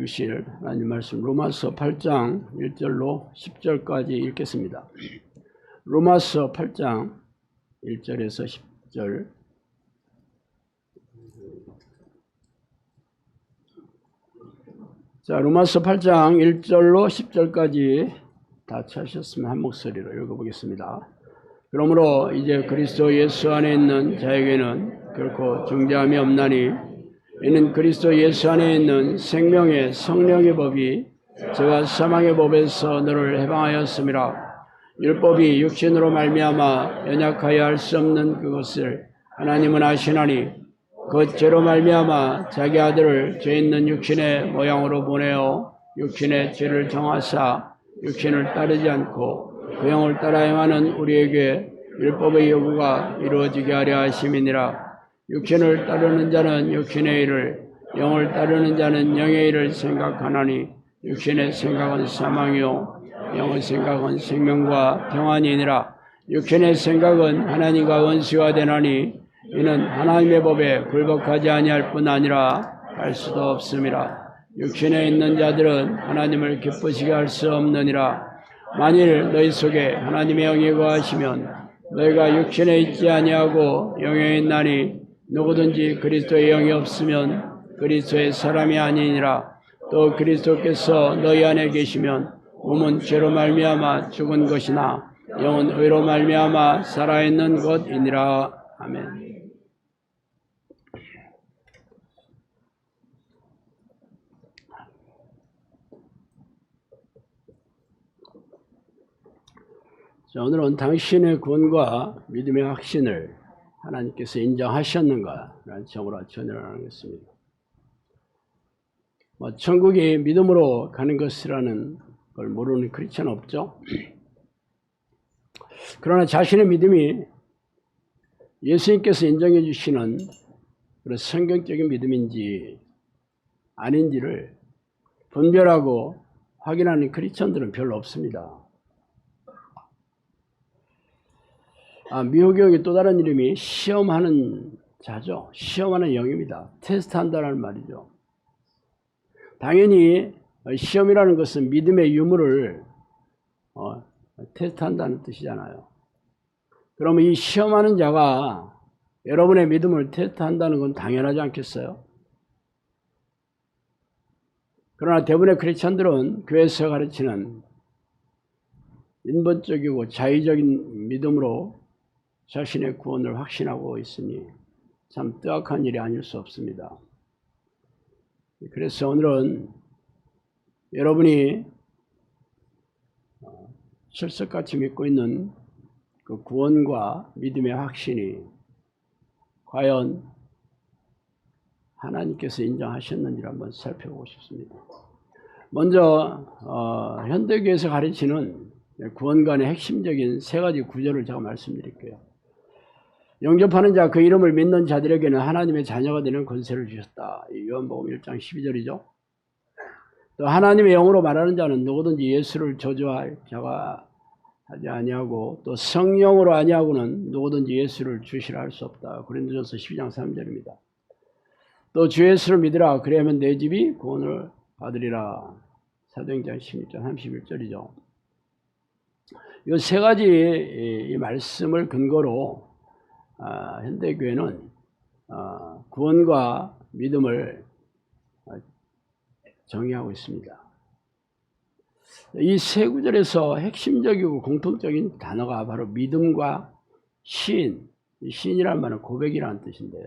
주실 하나님 말씀 로마서 8장 1절로 10절까지 읽겠습니다. 로마서 8장 1절에서 10절. 자, 로마서 8장 1절로 10절까지 다 찾으셨으면 한 목소리로 읽어보겠습니다. 그러므로 이제 그리스도 예수 안에 있는 자에게는 결코 중재함이 없나니 이는 그리스도 예수 안에 있는 생명의 성령의 법이 저가 사망의 법에서 너를 해방하였음이라. 율법이 육신으로 말미암아 연약하여 할 수 없는 그것을 하나님은 아시나니 그 죄로 말미암아 자기 아들을 죄 있는 육신의 모양으로 보내어 육신의 죄를 정하사 육신을 따르지 않고 그 영을 따라 행하는 우리에게 율법의 요구가 이루어지게 하려 하심이니라. 육신을 따르는 자는 육신의 일을, 영을 따르는 자는 영의 일을 생각하나니 육신의 생각은 사망이요 영의 생각은 생명과 평안이니라. 육신의 생각은 하나님과 원수가 되나니 이는 하나님의 법에 굴복하지 아니할 뿐 아니라 할 수도 없음이라. 육신에 있는 자들은 하나님을 기쁘시게 할 수 없느니라. 만일 너희 속에 하나님의 영이 거하시면 너희가 육신에 있지 아니하고 영에 있나니 누구든지 그리스도의 영이 없으면 그리스도의 사람이 아니니라. 또 그리스도께서 너희 안에 계시면 몸은 죄로 말미암아 죽은 것이나 영은 의로 말미암아 살아있는 것이니라. 아멘. 자, 오늘은 당신의 구원과 믿음의 확신을 하나님께서 인정하셨는가라는 점으로 전해를 하겠습니다. 천국이 믿음으로 가는 것이라는 걸 모르는 크리스천은 없죠. 그러나 자신의 믿음이 예수님께서 인정해 주시는 그런 성경적인 믿음인지 아닌지를 분별하고 확인하는 크리스천들은 별로 없습니다. 미호경의 또 다른 이름이 시험하는 자죠. 시험하는 영입니다. 테스트한다는 말이죠. 당연히 시험이라는 것은 믿음의 유무를 테스트한다는 뜻이잖아요. 그러면 이 시험하는 자가 여러분의 믿음을 테스트한다는 건 당연하지 않겠어요? 그러나 대부분의 크리스천들은 교회에서 가르치는 인본적이고 자의적인 믿음으로 자신의 구원을 확신하고 있으니 참 뜨악한 일이 아닐 수 없습니다. 그래서 오늘은 여러분이 철석같이 믿고 있는 그 구원과 믿음의 확신이 과연 하나님께서 인정하셨는지를 한번 살펴보고 싶습니다. 먼저 현대교회에서 가르치는 구원관의 핵심적인 세 가지 구절을 제가 말씀드릴게요. 영접하는 자 그 이름을 믿는 자들에게는 하나님의 자녀가 되는 권세를 주셨다. 요한복음 1장 12절이죠. 또 하나님의 영으로 말하는 자는 누구든지 예수를 저주할 자가 하지 아니하고 또 성령으로 아니하고는 누구든지 예수를 주시라 할 수 없다. 고린도전서 12장 3절입니다. 또 주 예수를 믿으라. 그래야면 내 집이 구원을 받으리라. 사도행전 16장 31절이죠. 이 세 가지 이 말씀을 근거로 현대교회는 구원과 믿음을 정의하고 있습니다. 이 세 구절에서 핵심적이고 공통적인 단어가 바로 믿음과 시인. 시인이라는 말은 고백이라는 뜻인데,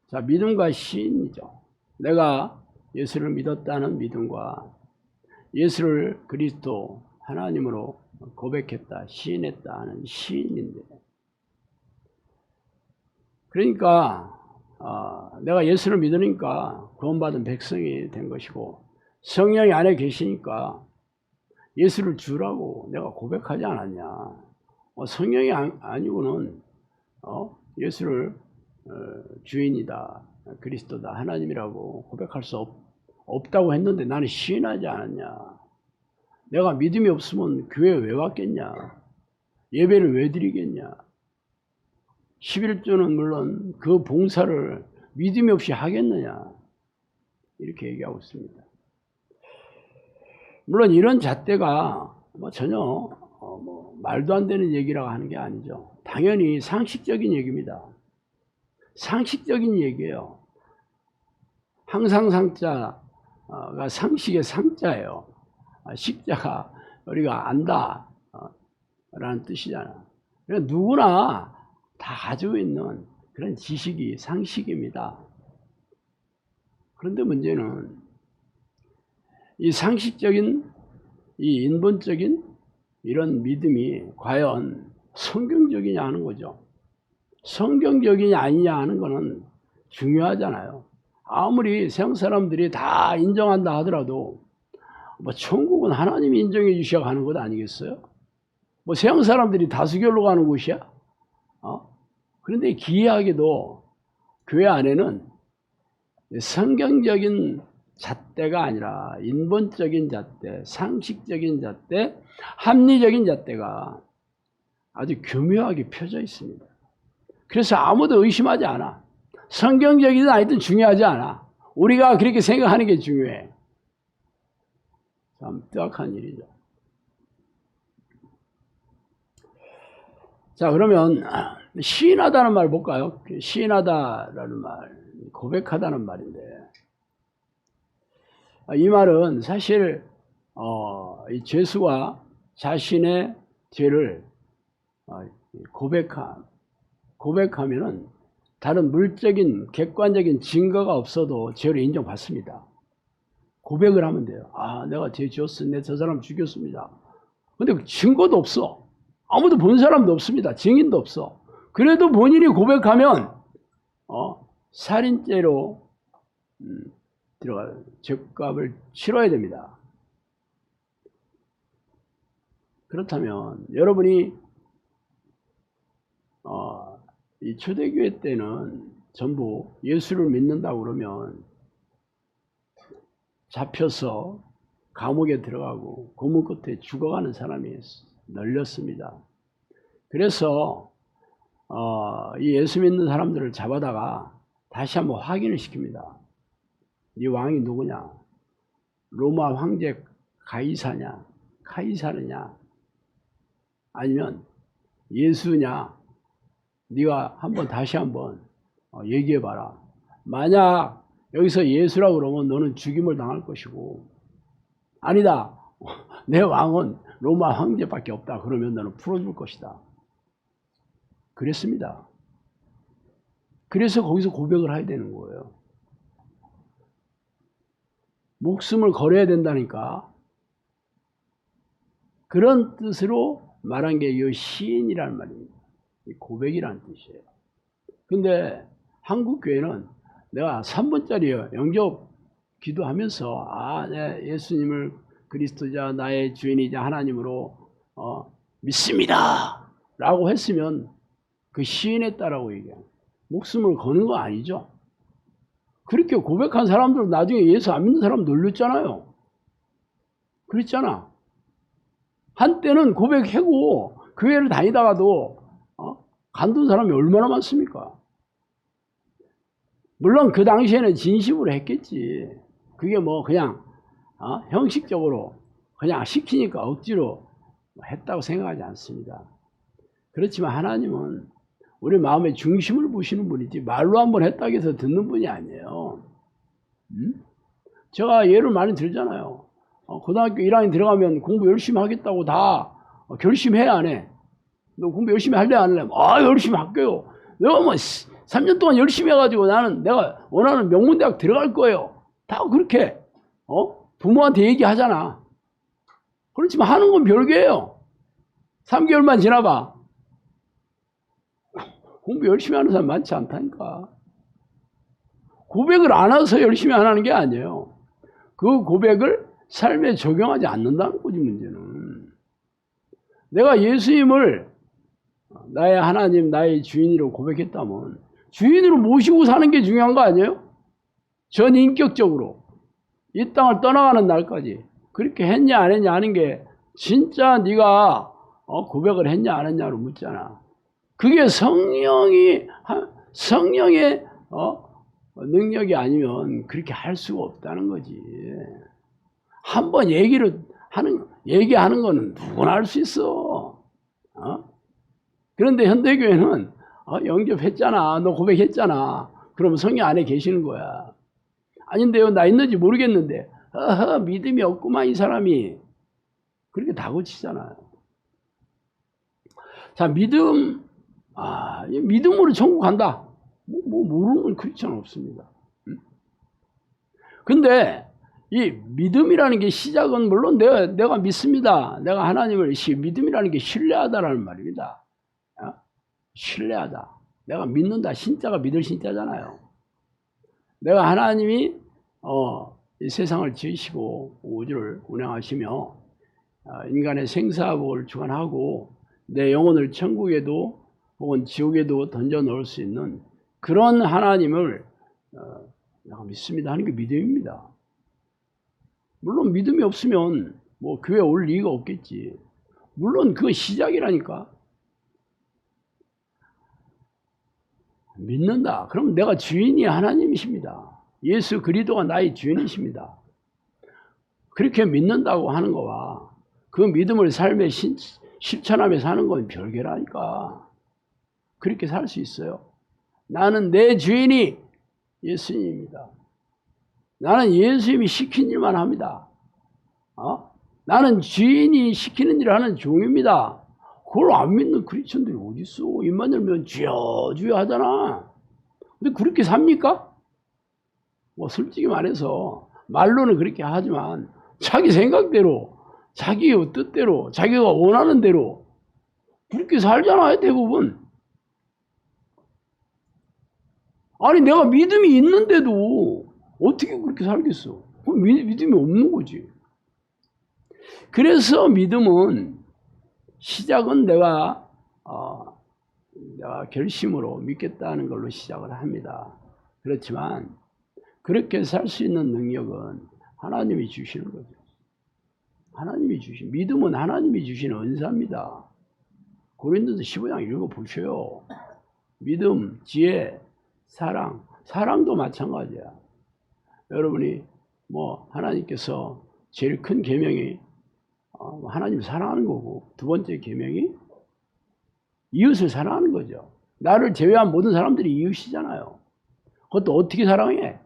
자, 믿음과 시인이죠. 내가 예수를 믿었다는 믿음과 예수를 그리스도 하나님으로 고백했다, 시인했다 하는 시인인데, 그러니까 내가 예수를 믿으니까 구원받은 백성이 된 것이고 성령이 안에 계시니까 예수를 주라고 내가 고백하지 않았냐. 성령이 아니고는 예수를 주인이다, 그리스도다, 하나님이라고 고백할 수 없다고 했는데 나는 시인하지 않았냐. 내가 믿음이 없으면 교회에 왜 왔겠냐. 예배를 왜 드리겠냐. 11조는 물론 그 봉사를 믿음이 없이 하겠느냐. 이렇게 얘기하고 있습니다. 물론 이런 잣대가 전혀 말도 안 되는 얘기라고 하는 게 아니죠. 당연히 상식적인 얘기입니다. 상식적인 얘기예요. 항상 상자가 상식의 상자예요. 식자가 우리가 안다 라는 뜻이잖아. 그러니까 누구나 다 가지고 있는 그런 지식이 상식입니다. 그런데 문제는 이 상식적인, 이 인본적인 이런 믿음이 과연 성경적이냐 하는 거죠. 성경적이냐 아니냐 하는 거는 중요하잖아요. 아무리 세상 사람들이 다 인정한다 하더라도 천국은 하나님이 인정해 주셔야 가는 것 아니겠어요? 세상 사람들이 다수결로 가는 곳이야? 그런데 기이하게도 교회 안에는 성경적인 잣대가 아니라 인본적인 잣대, 상식적인 잣대, 합리적인 잣대가 아주 교묘하게 펴져 있습니다. 그래서 아무도 의심하지 않아. 성경적이든 아니든 중요하지 않아. 우리가 그렇게 생각하는 게 중요해. 참 뜨악한 일이죠. 자, 그러면 시인하다는 말 볼까요? 시인하다라는 말, 고백하다는 말인데, 이 말은 사실 이 죄수가 자신의 죄를 고백하면은 다른 물적인 객관적인 증거가 없어도 죄를 인정받습니다. 고백을 하면 돼요. 내가 죄 지었어. 내 저 사람 죽였습니다. 근데 증거도 없어. 아무도 본 사람도 없습니다. 증인도 없어. 그래도 본인이 고백하면 살인죄로 들어가 죄값을 치러야 됩니다. 그렇다면 여러분이 이 초대교회 때는 전부 예수를 믿는다고 그러면 잡혀서 감옥에 들어가고 고문 끝에 죽어가는 사람이 널렸습니다. 그래서 이 예수 믿는 사람들을 잡아다가 다시 한번 확인을 시킵니다. 네 왕이 누구냐? 로마 황제 가이사냐? 카이사르냐? 아니면 예수냐? 네가 다시 한번 얘기해봐라. 만약 여기서 예수라고 그러면 너는 죽임을 당할 것이고, 아니다, 내 왕은 로마 황제밖에 없다 그러면 너는 풀어줄 것이다. 그랬습니다. 그래서 거기서 고백을 해야 되는 거예요. 목숨을 걸어야 된다니까. 그런 뜻으로 말한 게 이 시인이라는 말입니다. 고백이라는 뜻이에요. 근데 한국 교회는 내가 3분짜리 영접 기도하면서 네, 예수님을 그리스도자 나의 주인이자 하나님으로 믿습니다 라고 했으면 그 시인했다라고 얘기해요. 목숨을 거는 거 아니죠. 그렇게 고백한 사람들은 나중에 예수 안 믿는 사람 놀렸잖아요. 그랬잖아. 한때는 고백하고 교회를 다니다가도 간둔 사람이 얼마나 많습니까? 물론 그 당시에는 진심으로 했겠지. 그게 그냥 형식적으로 그냥 시키니까 억지로 했다고 생각하지 않습니다. 그렇지만 하나님은 우리 마음의 중심을 보시는 분이지 말로 한번 했다고 해서 듣는 분이 아니에요. 제가 예를 많이 들잖아요. 고등학교 1학년 들어가면 공부 열심히 하겠다고 다 결심해 안 해? 너 공부 열심히 할래 안 할래? 열심히 할게요. 내가 3년 동안 열심히 해가지고 나는 내가 원하는 명문대학 들어갈 거예요. 다 그렇게 부모한테 얘기하잖아. 그렇지만 하는 건 별개예요. 3개월만 지나봐. 공부 열심히 하는 사람 많지 않다니까. 고백을 안 해서 열심히 안 하는 게 아니에요. 그 고백을 삶에 적용하지 않는다는 거지, 문제는. 내가 예수님을 나의 하나님, 나의 주인으로 고백했다면 주인으로 모시고 사는 게 중요한 거 아니에요? 전 인격적으로 이 땅을 떠나가는 날까지 그렇게 했냐 안 했냐 하는 게 진짜 네가 고백을 했냐 안 했냐로 묻잖아. 그게 성령의 능력이 아니면 그렇게 할 수가 없다는 거지. 한번 얘기하는 거는 누구나 할 수 있어. 그런데 현대교회는 영접했잖아, 너 고백했잖아, 그러면 성령 안에 계시는 거야. 아닌데요, 나 있는지 모르겠는데, 믿음이 없구만 이 사람이. 그렇게 다그치잖아요. 자, 믿음으로 천국 간다. 모르는 크리스천 없습니다. 근데 이 믿음이라는 게 시작은 물론 내가 믿습니다. 내가 하나님을 믿음이라는 게 신뢰하다라는 말입니다. 신뢰하다. 내가 믿는다. 신자가 믿을 신자잖아요. 내가 하나님이 이 세상을 지으시고 우주를 운행하시며 인간의 생사복을 주관하고 내 영혼을 천국에도 혹은 지옥에도 던져 넣을 수 있는 그런 하나님을 내가 믿습니다 하는 게 믿음입니다. 물론 믿음이 없으면 뭐 교회 올 리가 없겠지. 물론 그건 시작이라니까. 믿는다. 그럼 내가 주인이 하나님이십니다. 예수 그리스도가 나의 주인이십니다. 그렇게 믿는다고 하는 거와 그 믿음을 삶에 실천하며 사는 건 별개라니까. 그렇게 살 수 있어요. 나는 내 주인이 예수님입니다. 나는 예수님이 시킨 일만 합니다. 나는 주인이 시키는 일을 하는 종입니다. 그걸 안 믿는 크리스천들이 어디 있어? 입만 열면 주여 주여 하잖아. 근데 그렇게 삽니까? 뭐 솔직히 말해서 말로는 그렇게 하지만 자기 생각대로, 자기 뜻대로, 자기가 원하는 대로 그렇게 살잖아요, 대부분. 아니 내가 믿음이 있는데도 어떻게 그렇게 살겠어? 그건 믿음이 없는 거지. 그래서 믿음은 시작은 내가 결심으로 믿겠다는 걸로 시작을 합니다. 그렇지만 그렇게 살 수 있는 능력은 하나님이 주시는 거죠. 하나님이 주신 믿음은 하나님이 주시는 은사입니다. 고린도서 15장 읽어보셔요. 믿음, 지혜, 사랑도 마찬가지야. 여러분이 뭐 하나님께서 제일 큰 계명이 하나님 사랑하는 거고, 두 번째 계명이 이웃을 사랑하는 거죠. 나를 제외한 모든 사람들이 이웃이잖아요. 그것도 어떻게 사랑해?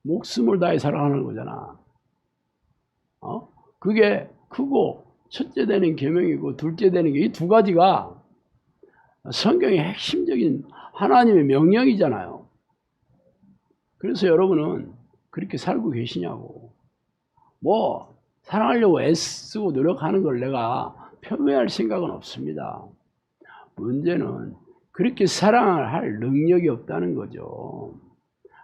목숨을 다해 사랑하는 거잖아. 그게 크고 첫째 되는 계명이고 둘째 되는 게 이 두 가지가 성경의 핵심적인 하나님의 명령이잖아요. 그래서 여러분은 그렇게 살고 계시냐고. 뭐 사랑하려고 애쓰고 노력하는 걸 내가 폄훼할 생각은 없습니다. 문제는 그렇게 사랑을 할 능력이 없다는 거죠.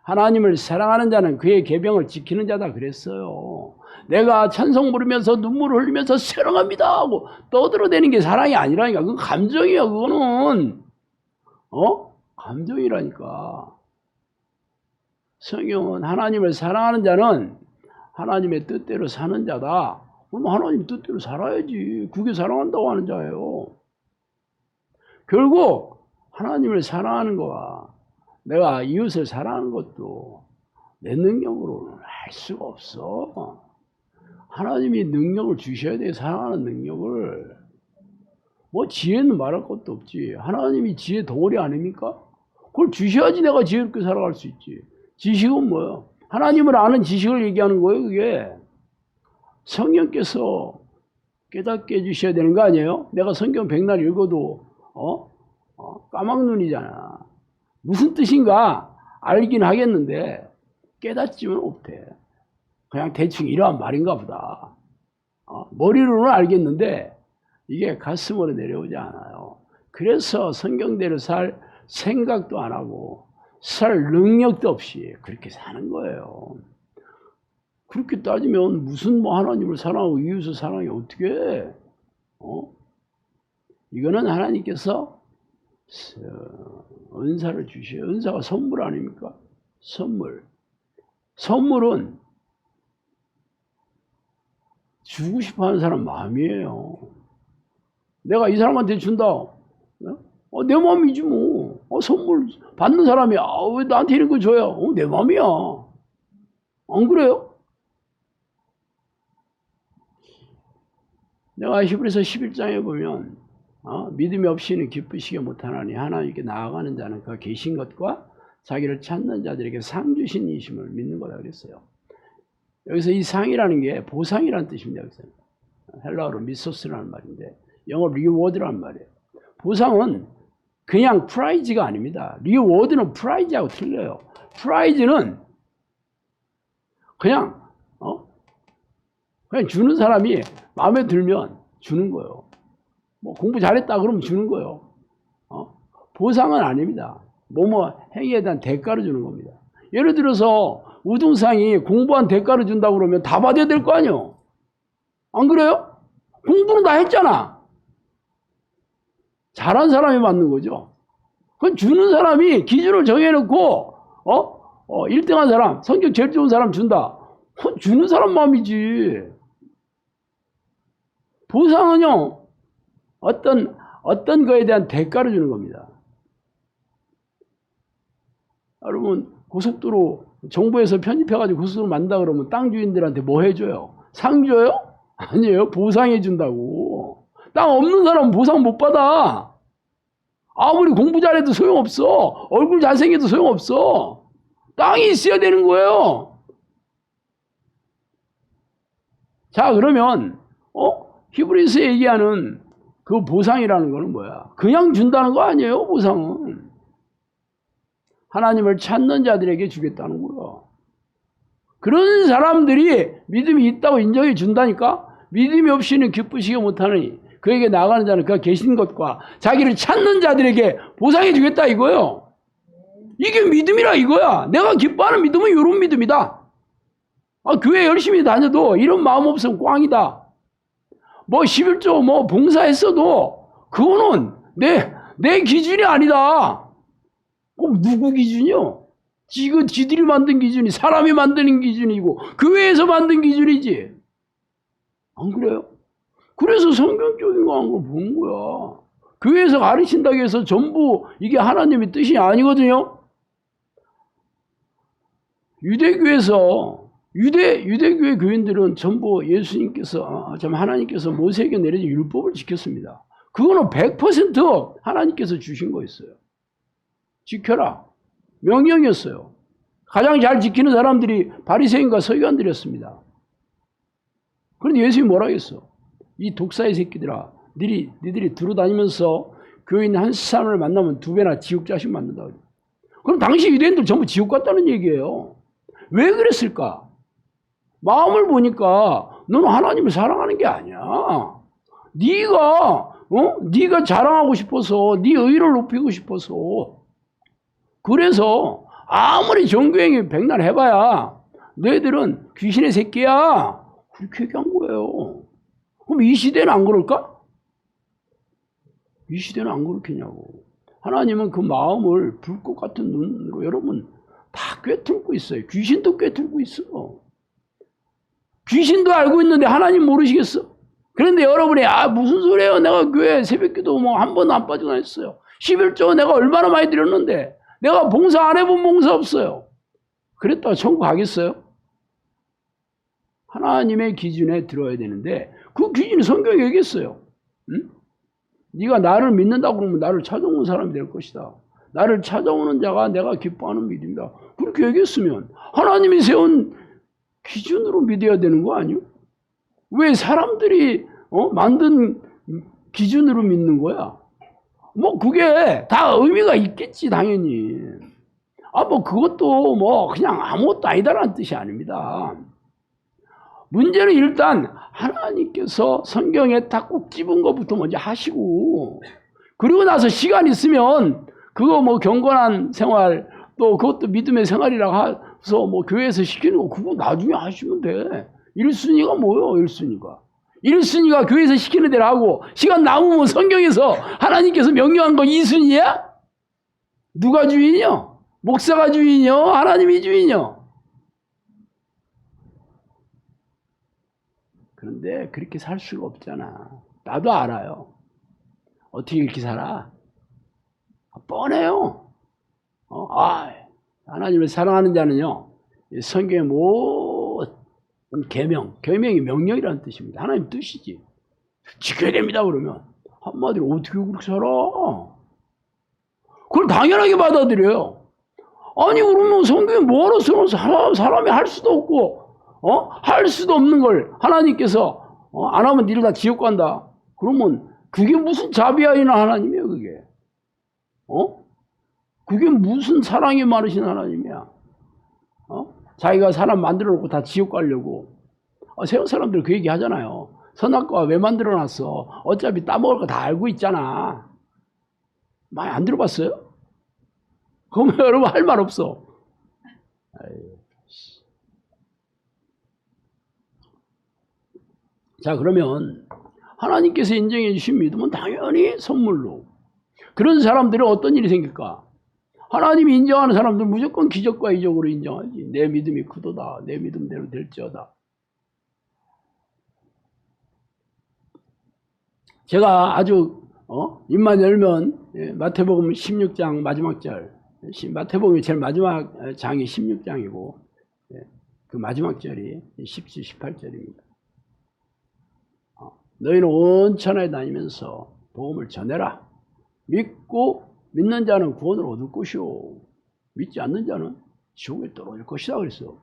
하나님을 사랑하는 자는 그의 계명을 지키는 자다 그랬어요. 내가 찬송 부르면서 눈물을 흘리면서 사랑합니다 하고 떠들어대는 게 사랑이 아니라니까. 그건 감정이야. 그거는 감정이라니까. 성경은 하나님을 사랑하는 자는 하나님의 뜻대로 사는 자다. 그럼 하나님 뜻대로 살아야지. 그게 사랑한다고 하는 자예요. 결국 하나님을 사랑하는 거와 내가 이웃을 사랑하는 것도 내 능력으로는 할 수가 없어. 하나님이 능력을 주셔야 돼. 사랑하는 능력을. 뭐 지혜는 말할 것도 없지. 하나님이 지혜 덩어리 아닙니까? 그걸 주셔야지 내가 지혜롭게 살아갈 수 있지. 지식은 뭐야? 하나님을 아는 지식을 얘기하는 거예요. 그게 성령께서 깨닫게 해주셔야 되는 거 아니에요? 내가 성경 백날 읽어도 까막눈이잖아. 무슨 뜻인가 알긴 하겠는데 깨닫지는 못해. 그냥 대충 이러한 말인가 보다. 머리로는 알겠는데 이게 가슴으로 내려오지 않아요. 그래서 성경대로 살 생각도 안 하고 살 능력도 없이 그렇게 사는 거예요. 그렇게 따지면 무슨 뭐 하나님을 사랑하고 이웃을 사랑해 어떻게 해? 이거는 하나님께서 은사를 주셔요. 은사가 선물 아닙니까? 선물은 주고 싶어하는 사람 마음이에요. 내가 이 사람한테 준다. 내 마음이지 뭐. 선물 받는 사람이 왜 나한테 이런 거 줘요? 내 맘이야. 안 그래요? 내가 히브리서 11장에 보면 믿음이 없이는 기쁘시게 못하나니 하나님께 나아가는 자는 그가 계신 것과 자기를 찾는 자들에게 상 주신 이심을 믿는 거다 그랬어요. 여기서 이 상이라는 게 보상이라는 뜻입니다. 여기서 헬라어로 미소스라는 말인데 영어 리워드라는 말이에요. 보상은 그냥 프라이즈가 아닙니다. 리워드는 프라이즈하고 틀려요. 프라이즈는 그냥 주는 사람이 마음에 들면 주는 거예요. 뭐 공부 잘했다 그러면 주는 거예요. 보상은 아닙니다. 행위에 대한 대가를 주는 겁니다. 예를 들어서 우등상이 공부한 대가를 준다고 그러면 다 받아야 될 거 아니에요. 안 그래요? 공부는 다 했잖아. 잘한 사람이 받는 거죠. 그건 주는 사람이 기준을 정해놓고 1등한 사람, 성격 제일 좋은 사람 준다. 그건 주는 사람 마음이지. 보상은요, 어떤 거에 대한 대가를 주는 겁니다. 여러분, 고속도로 정부에서 편입해가지고 고속도로 만든다 그러면 땅 주인들한테 뭐 해줘요? 상 줘요? 아니에요. 보상해 준다고. 땅 없는 사람은 보상 못 받아. 아무리 공부 잘해도 소용없어. 얼굴 잘생겨도 소용없어. 땅이 있어야 되는 거예요. 자, 그러면 히브리서 얘기하는 그 보상이라는 거는 뭐야? 그냥 준다는 거 아니에요, 보상은. 하나님을 찾는 자들에게 주겠다는 거야. 그런 사람들이 믿음이 있다고 인정해 준다니까? 믿음이 없이는 기쁘시게 못하느니 그에게 나가는 자는 그가 계신 것과 자기를 찾는 자들에게 보상해 주겠다 이거예요. 이게 믿음이라 이거야. 내가 기뻐하는 믿음은 이런 믿음이다. 교회 열심히 다녀도 이런 마음 없으면 꽝이다. 11조 봉사했어도 그거는 내 기준이 아니다. 그럼 누구 기준이요? 지들이 만든 기준이 사람이 만드는 기준이고 교회에서 만든 기준이지. 안 그래요? 그래서 성경적인 거 한 거 보는 거야. 교회에서 가르친다고 해서 전부 이게 하나님의 뜻이 아니거든요. 유대교에서 유대교회 교인들은 전부 하나님께서 모세에게 내려진 율법을 지켰습니다. 그거는 100% 하나님께서 주신 거였어요. 지켜라. 명령이었어요. 가장 잘 지키는 사람들이 바리새인과 서기관들이었습니다. 그런데 예수님이 뭐라 했어? 이 독사의 새끼들아, 니들이 들어다니면서 교인 한 사람을 만나면 2배나 지옥 자식 만든다. 그럼 당시 유대인들 전부 지옥 갔다는 얘기예요. 왜 그랬을까? 마음을 보니까 너는 하나님을 사랑하는 게 아니야. 네가 자랑하고 싶어서 네 의를 높이고 싶어서 그래서 아무리 종교행위 백날 해봐야 너희들은 귀신의 새끼야. 그렇게 얘기한 거예요. 그럼 이 시대는 안 그럴까? 이 시대는 안 그렇겠냐고. 하나님은 그 마음을 불꽃 같은 눈으로 여러분 다 꿰뚫고 있어요. 귀신도 꿰뚫고 있어. 귀신도 알고 있는데 하나님 모르시겠어? 그런데 여러분이 무슨 소리예요? 내가 교회 새벽기도 한 번도 안 빠져나왔어요. 11조 내가 얼마나 많이 드렸는데 내가 봉사 안 해본 봉사 없어요. 그랬다가 천국 가겠어요? 하나님의 기준에 들어야 되는데 그 기준이 성경에 얘기했어요. 응? 네가 나를 믿는다고 그러면 나를 찾아오는 사람이 될 것이다. 나를 찾아오는 자가 내가 기뻐하는 믿음이다. 그렇게 얘기했으면 하나님이 세운 기준으로 믿어야 되는 거 아니에요? 왜 사람들이 만든 기준으로 믿는 거야? 그게 다 의미가 있겠지 당연히. 그것도 그냥 아무것도 아니다라는 뜻이 아닙니다. 문제는 일단 하나님께서 성경에 딱 꼭 집은 것부터 먼저 하시고 그리고 나서 시간 있으면 그거 경건한 생활 또 그것도 믿음의 생활이라고 해서 교회에서 시키는 거 그거 나중에 하시면 돼. 1순위가 뭐예요? 1순위가 교회에서 시키는 대로 하고 시간 남으면 성경에서 하나님께서 명령한 거 2순위야? 누가 주인이요? 목사가 주인이요? 하나님이 주인이요? 그런데 그렇게 살 수가 없잖아. 나도 알아요. 어떻게 이렇게 살아? 뻔해요. 하나님을 사랑하는 자는요, 성경의 모든 계명이 명령이라는 뜻입니다. 하나님 뜻이지. 지켜야 됩니다 그러면 한마디로 어떻게 그렇게 살아? 그걸 당연하게 받아들여요. 아니 그러면 성경에 뭐하러 써놓은 사람이 할 수도 없고 할 수도 없는 걸 하나님께서 안 하면 니를 다 지옥 간다. 그러면 그게 무슨 자비하이나 하나님이에요 그게. 그게 무슨 사랑이 많으신 하나님이야. 자기가 사람 만들어 놓고 다 지옥 가려고. 세상 사람들 그 얘기 하잖아요. 선악과 왜 만들어 놨어? 어차피 따먹을 거 다 알고 있잖아. 많이 안 들어봤어요? 그러면 여러분 할 말 없어. 자, 그러면 하나님께서 인정해 주신 믿음은 당연히 선물로. 그런 사람들은 어떤 일이 생길까? 하나님이 인정하는 사람들은 무조건 기적과 이적으로 인정하지. 내 믿음이 크도다. 내 믿음대로 될지어다. 제가 아주 입만 열면 마태복음 16장 마지막 절, 마태복음이 제일 마지막 장이 16장이고 그 마지막 절이 17, 18절입니다. 너희는 온 천하에 다니면서 복음을 전해라. 믿는 자는 구원을 얻을 것이요 믿지 않는 자는 지옥에 떨어질 것이다 그랬어.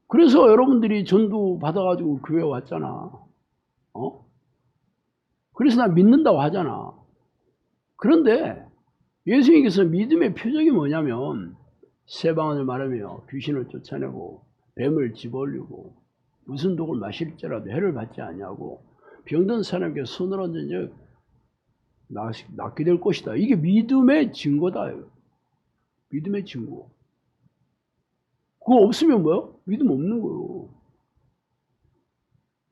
그래서 여러분들이 전도 받아가지고 교회 왔잖아. 그래서 나 믿는다고 하잖아. 그런데 예수님께서 믿음의 표적이 뭐냐면 새 방언을 말하며 귀신을 쫓아내고 뱀을 집어올리고 무슨 독을 마실지라도 해를 받지 아니하고 병든 사람에게 손을 얹은 즉 낫게 될 것이다. 이게 믿음의 증거다. 믿음의 증거. 그거 없으면 뭐요? 믿음 없는 거예요.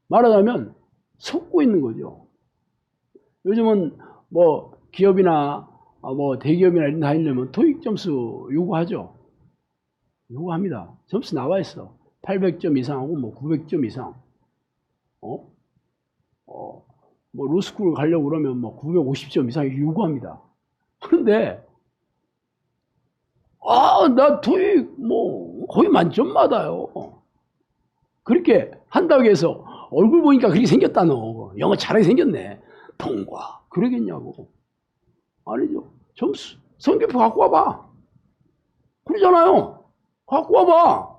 말하자면 속고 있는 거죠. 요즘은 뭐 기업이나 뭐 대기업이나 이런 데 다니려면 토익 점수 요구하죠. 요구합니다. 점수 나와 있어. 800점 이상하고 뭐 900점 이상. 뭐 로스쿨 가려고 그러면 뭐 950점 이상 요구합니다. 그런데 나 토익 뭐 거의 만점 받아요. 그렇게 한다고 해서 얼굴 보니까 그렇게 생겼다 너. 영어 잘하게 생겼네. 통과. 그러겠냐고. 아니죠. 점수. 성적표 갖고 와봐. 그러잖아요. 갖고 와봐.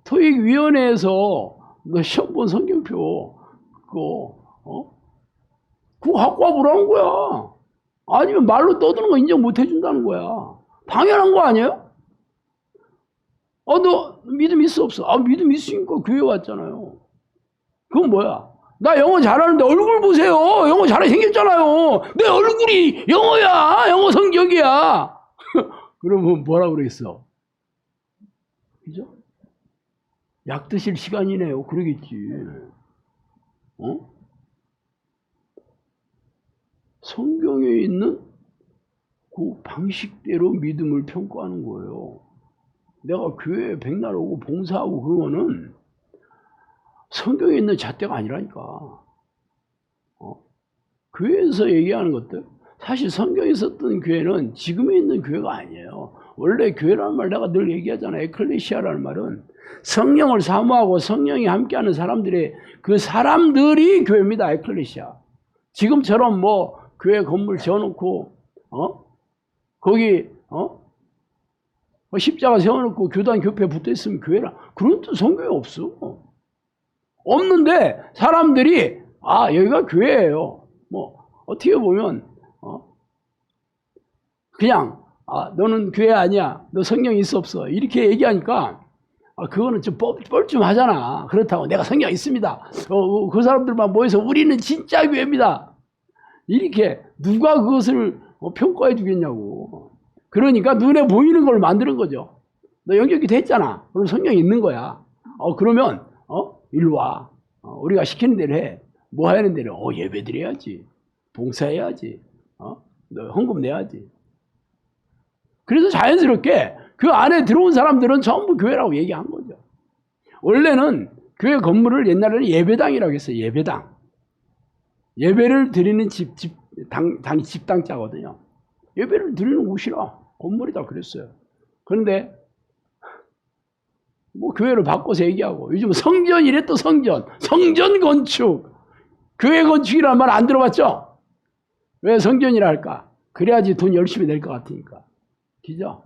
토익위원회에서 너 시험 본 성적표 그거 갖고 와보라는 거야. 아니면 말로 떠드는 거 인정 못 해준다는 거야. 당연한 거 아니에요? 너 믿음 있어 없어? 믿음 있으니까 교회 왔잖아요. 그건 뭐야? 나 영어 잘하는데 얼굴 보세요. 영어 잘하게 생겼잖아요. 내 얼굴이 영어야. 영어 성격이야. 그러면 뭐라 그러겠어? 그죠? 약 드실 시간이네요. 그러겠지. 성경에 있는 그 방식대로 믿음을 평가하는 거예요. 내가 교회에 백날 오고 봉사하고 그거는 성경에 있는 잣대가 아니라니까. 교회에서 얘기하는 것들, 사실 성경에 있었던 교회는 지금에 있는 교회가 아니에요. 원래 교회라는 말 내가 늘 얘기하잖아. 에클레시아라는 말은 성령을 사모하고 성령이 함께하는 사람들의 그 사람들이 교회입니다. 에클레시아. 지금처럼 뭐 교회 건물 지어놓고 거기 십자가 세워놓고 교단 교패 붙어있으면 교회라. 그런 뜻 성경에 없어. 없는데 사람들이 여기가 교회예요. 뭐 어떻게 보면 그냥 너는 교회 아니야. 너 성령 있어 없어. 이렇게 얘기하니까 그거는 좀 뻘쭘하잖아. 그렇다고 내가 성령 있습니다. 그 사람들만 모여서 우리는 진짜 교회입니다. 이렇게 누가 그것을 평가해 주겠냐고. 그러니까 눈에 보이는 걸 만드는 거죠. 너 영적이 됐잖아. 그럼 성령이 있는 거야. 그러면 일로 와. 우리가 시키는 대로 해. 뭐 하는 대로 예배 드려야지. 봉사해야지. 너 헌금 내야지. 그래서 자연스럽게 그 안에 들어온 사람들은 전부 교회라고 얘기한 거죠. 원래는 교회 건물을 옛날에는 예배당이라고 했어요. 예배당. 예배를 드리는 집 당이 집당자거든요. 예배를 드리는 곳이라 건물이다 그랬어요. 그런데 뭐 교회를 바꿔서 얘기하고 요즘 성전이래. 또 성전 건축, 교회 건축이라는 말 안 들어봤죠? 왜 성전이라 할까? 그래야지 돈 열심히 낼 것 같으니까. 그죠?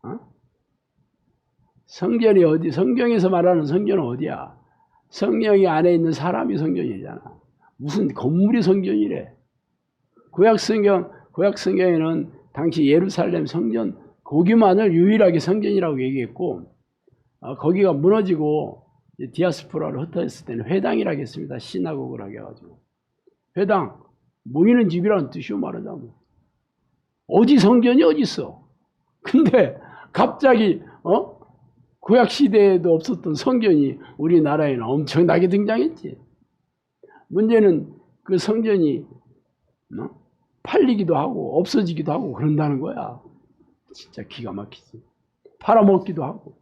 어? 성전이 어디? 성경에서 말하는 성전은 어디야? 성령이 안에 있는 사람이 성전이잖아. 무슨 건물이 성전이래. 구약 성경에는 당시 예루살렘 성전 거기만을 유일하게 성전이라고 얘기했고, 거기가 무너지고 디아스포라로 흩어졌을 때는 회당이라고 했습니다. 시나고그라고 해가지고. 회당, 모이는 집이라는 뜻이요, 말하자면. 어디 성전이 어디 있어? 근데 갑자기 구약 시대에도 없었던 성전이 우리나라에는 엄청나게 등장했지. 문제는 그 성전이 팔리기도 하고 없어지기도 하고 그런다는 거야. 진짜 기가 막히지. 팔아먹기도 하고.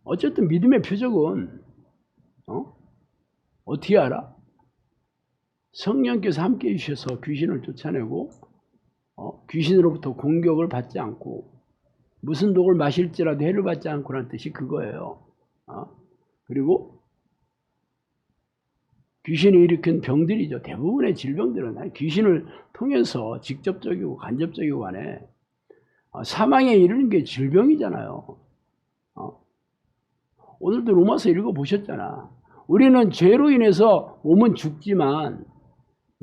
어쨌든 믿음의 표적은 어떻게 알아? 성령께서 함께 해주셔서 귀신을 쫓아내고 귀신으로부터 공격을 받지 않고 무슨 독을 마실지라도 해를 받지 않고라는 뜻이 그거예요. 그리고 귀신이 일으킨 병들이죠. 대부분의 질병들은 귀신을 통해서 직접적이고 간접적이고 간에 사망에 이르는 게 질병이잖아요. 오늘도 로마서 읽어보셨잖아. 우리는 죄로 인해서 몸은 죽지만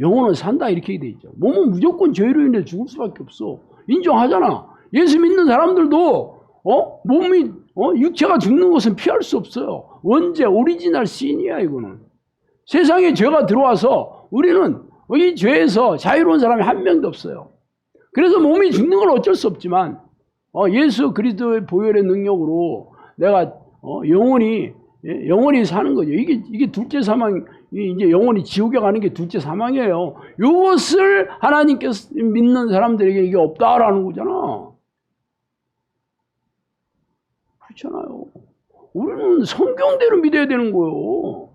영혼은 산다 이렇게 돼 있죠. 몸은 무조건 죄로 인해 죽을 수밖에 없어. 인정하잖아. 예수 믿는 사람들도 몸이 육체가 죽는 것은 피할 수 없어요. 원죄 오리지널 신이야 이거는. 세상에 죄가 들어와서 우리는 이 죄에서 자유로운 사람이 한 명도 없어요. 그래서 몸이 죽는 건 어쩔 수 없지만 예수 그리스도의 보혈의 능력으로 내가 영원히 사는 거죠. 이게 둘째 사망, 이제 영원히 지옥에 가는 게 둘째 사망이에요. 이것을 하나님께서 믿는 사람들에게 이게 없다라는 거잖아. 그렇잖아요. 우리는 성경대로 믿어야 되는 거예요.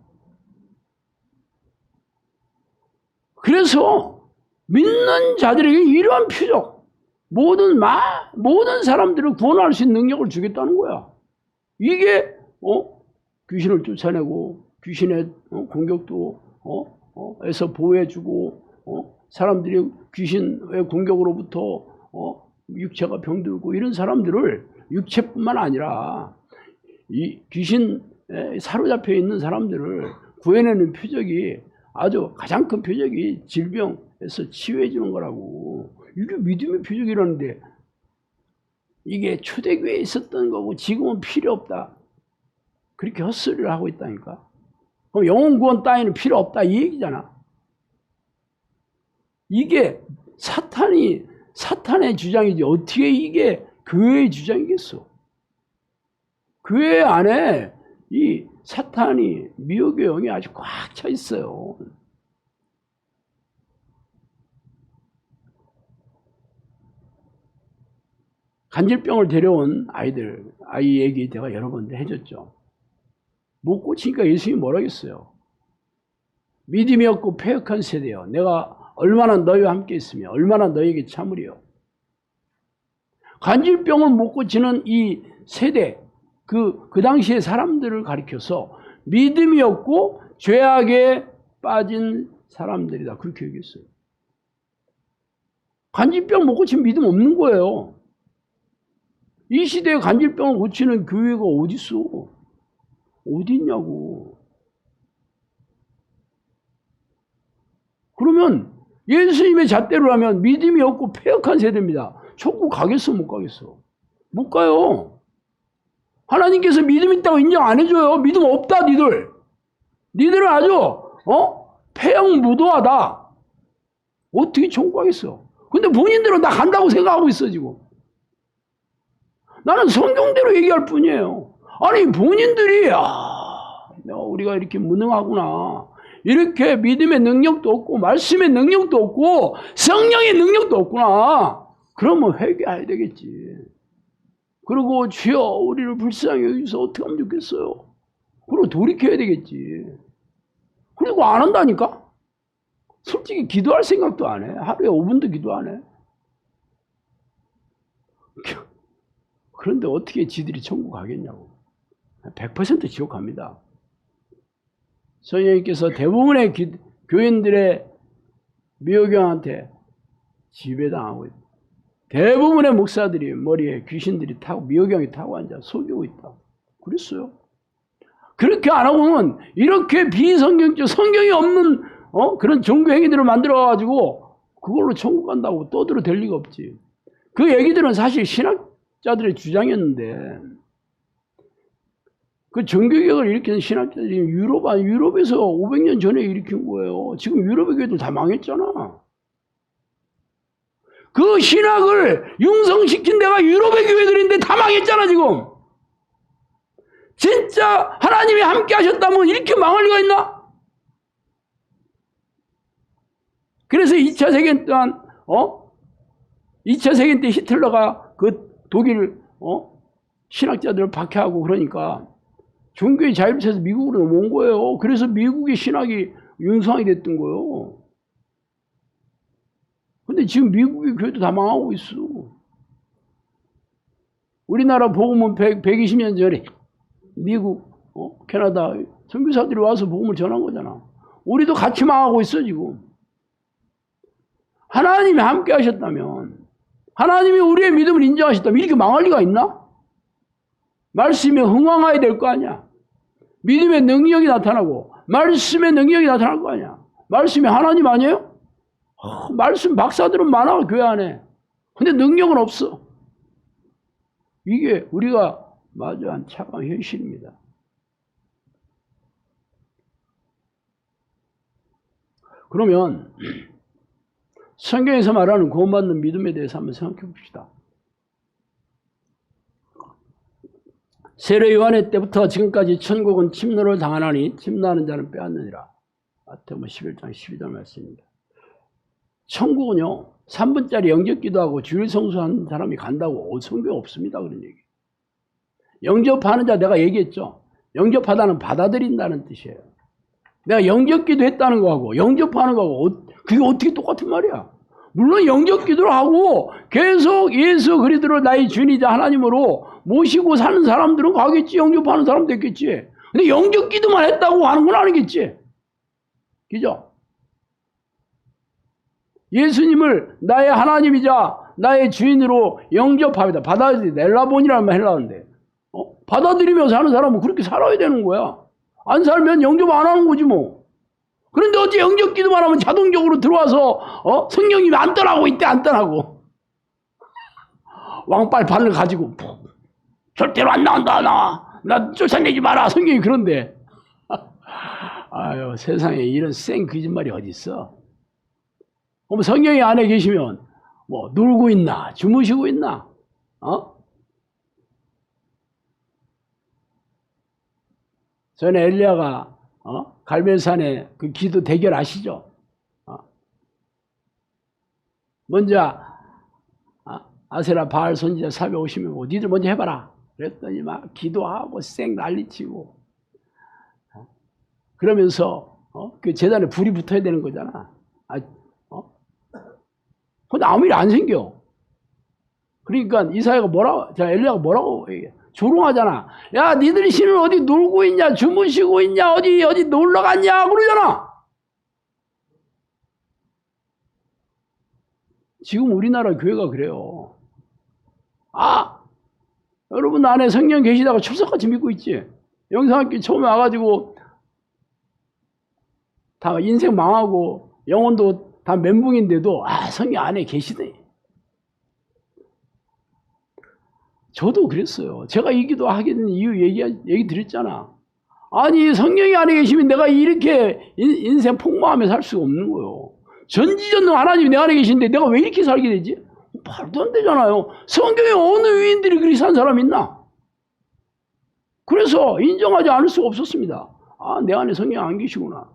그래서 믿는 자들에게 이러한 표적, 모든 사람들을 구원할 수 있는 능력을 주겠다는 거야. 이게 귀신을 쫓아내고 귀신의 공격도 에서 보호해주고 사람들이 귀신의 공격으로부터 육체가 병들고 이런 사람들을 육체뿐만 아니라 이 귀신에 사로잡혀 있는 사람들을 구해내는 표적이 아주 가장 큰 표적이 질병에서 치유해 주는 거라고. 이게 믿음의 표적이라는데 이게 초대교회에 있었던 거고 지금은 필요 없다. 그렇게 헛소리를 하고 있다니까. 그럼 영혼 구원 따위는 필요 없다 이 얘기잖아. 이게 사탄의 주장이지 어떻게 이게 교회의 주장이겠어. 교회 안에 이 사탄이 미혹의 영이 아주 꽉 차 있어요. 간질병을 데려온 아이 얘기 제가 여러 번 해줬죠. 못 고치니까 예수님이 뭐라겠어요. 믿음이 없고 패역한 세대여, 내가 얼마나 너희와 함께 있으며 얼마나 너희에게 참으리요. 간질병을 못 고치는 이 세대, 그 당시의 사람들을 가리켜서 믿음이 없고 죄악에 빠진 사람들이다 그렇게 얘기했어요. 간질병 못 고치면 믿음 없는 거예요. 이 시대에 간질병을 고치는 교회가 어디 있어? 어디 있냐고. 그러면 예수님의 잣대로라면 믿음이 없고 패역한 세대입니다. 천국 가겠어 못 가겠어? 못 가요. 하나님께서 믿음 있다고 인정 안 해줘요. 믿음 없다 니들. 니들은 아주 패역 무도하다. 어떻게 천국 가겠어? 근데 본인들은 나 간다고 생각하고 있어 지금. 나는 성경대로 얘기할 뿐이에요. 아니 본인들이 우리가 이렇게 무능하구나. 이렇게 믿음의 능력도 없고 말씀의 능력도 없고 성령의 능력도 없구나. 그러면 회개해야 되겠지. 그리고 주여 우리를 불쌍히 여기서 어떻게 하면 좋겠어요. 그리고 돌이켜야 되겠지. 그리고 안 한다니까? 솔직히 기도할 생각도 안 해. 하루에 5분도 기도 안 해. 그런데 어떻게 지들이 천국 가겠냐고. 100% 지옥 갑니다. 성령님께서 대부분의 교인들의 미호경한테 지배당하고 있다. 대부분의 목사들이 머리에 귀신들이 타고 미호경이 타고 앉아 속이고 있다. 그랬어요. 그렇게 안 하고는 이렇게 비성경적 성경이 없는 그런 종교 행위들을 만들어 가지고 그걸로 천국 간다고 떠들어 댈 리가 없지. 그 얘기들은 사실 신학자들의 주장이었는데 그 정교개혁을 일으키는 신학자들이 유럽에서 500년 전에 일으킨 거예요. 지금 유럽의 교회들 다 망했잖아. 그 신학을 융성시킨 데가 유럽의 교회들인데 다 망했잖아 지금. 진짜 하나님이 함께 하셨다면 이렇게 망할 리가 있나? 그래서 2차 세계대 또한 2차 세계대 때 히틀러가 그 독일 신학자들을 박해하고 그러니까 종교의 자유를 찾아서 미국으로 넘어온 거예요. 그래서 미국의 신학이 융성하게 됐던 거예요. 근데 지금 미국의 교회도 다 망하고 있어. 우리나라 복음은 120년 전에 미국, 캐나다 선교사들이 와서 복음을 전한 거잖아. 우리도 같이 망하고 있어 지금. 하나님이 함께 하셨다면, 하나님이 우리의 믿음을 인정하셨다면 이렇게 망할 리가 있나? 말씀에 흥왕해야 될 거 아니야. 믿음의 능력이 나타나고 말씀의 능력이 나타날 거 아니야. 말씀이 하나님 아니에요? 말씀 박사들은 많아 교회 안에. 근데 능력은 없어. 이게 우리가 마주한 차가운 현실입니다. 그러면 성경에서 말하는 구원받는 믿음에 대해서 한번 생각해 봅시다. 세례 요한의 때부터 지금까지 천국은 침노를 당하나니 침노하는 자는 빼앗느니라. 마태복음 11장 12절 말씀입니다. 천국은요 3분짜리 영접 기도하고 주일 성수하는 사람이 간다고 성경에 없습니다. 그런 얘기. 영접하는 자 내가 얘기했죠. 영접하다는 받아들인다는 뜻이에요. 내가 영접 기도했다는 거하고 영접하는 거하고 그게 어떻게 똑같은 말이야. 물론 영접 기도를 하고 계속 예수 그리스도를 나의 주인이자 하나님으로 모시고 사는 사람들은 가겠지. 영접하는 사람도 있겠지. 근데 영접 기도만 했다고 하는 건 아니겠지. 그죠? 예수님을 나의 하나님이자 나의 주인으로 영접합니다. 받아들이 넬라본이라는 말 하려는데 받아들이면서 사는 사람은 그렇게 살아야 되는 거야. 안 살면 영접 안 하는 거지 뭐. 그런데 어째 영접 기도만 하면 자동적으로 들어와서 성령님이 안 떠나고 있대. 안 떠나고 왕빨 발을 가지고 절대로 안 나온다. 나 쫓아내지 마라. 성경이 그런데 아유 세상에 이런 생 거짓말이 어디 있어. 그럼 성경이 안에 계시면 뭐 놀고 있나 주무시고 있나 전에 엘리야가 갈멜산에 그 기도 대결 아시죠? 먼저 아세라 바알 선지자 450명 니들 먼저 해봐라. 그랬더니 막 기도하고 쌩 난리치고 그러면서 그 제단에 불이 붙어야 되는 거잖아. 근데 아무 일 안 생겨. 그러니까 이사야가 엘리야가 뭐라고 얘기해? 조롱하잖아. 야, 니들이 신을 어디 놀고 있냐? 주무시고 있냐? 어디 놀러 갔냐? 그러잖아. 지금 우리나라 교회가 그래요. 여러분 안에 성령 계시다가 철석같이 믿고 있지? 영상학교 처음에 와가지고 다 인생 망하고 영혼도 다 멘붕인데도 성령 안에 계시네. 저도 그랬어요. 제가 이 기도 하게 된 이유 얘기 드렸잖아. 아니 성령이 안에 계시면 내가 이렇게 인생 폭망하며 살 수가 없는 거예요. 전지전능 하나님이 내 안에 계신데 내가 왜 이렇게 살게 되지? 말도 안 되잖아요. 성경에 어느 위인들이 그렇게 산 사람 있나? 그래서 인정하지 않을 수가 없었습니다. 내 안에 성령 안 계시구나.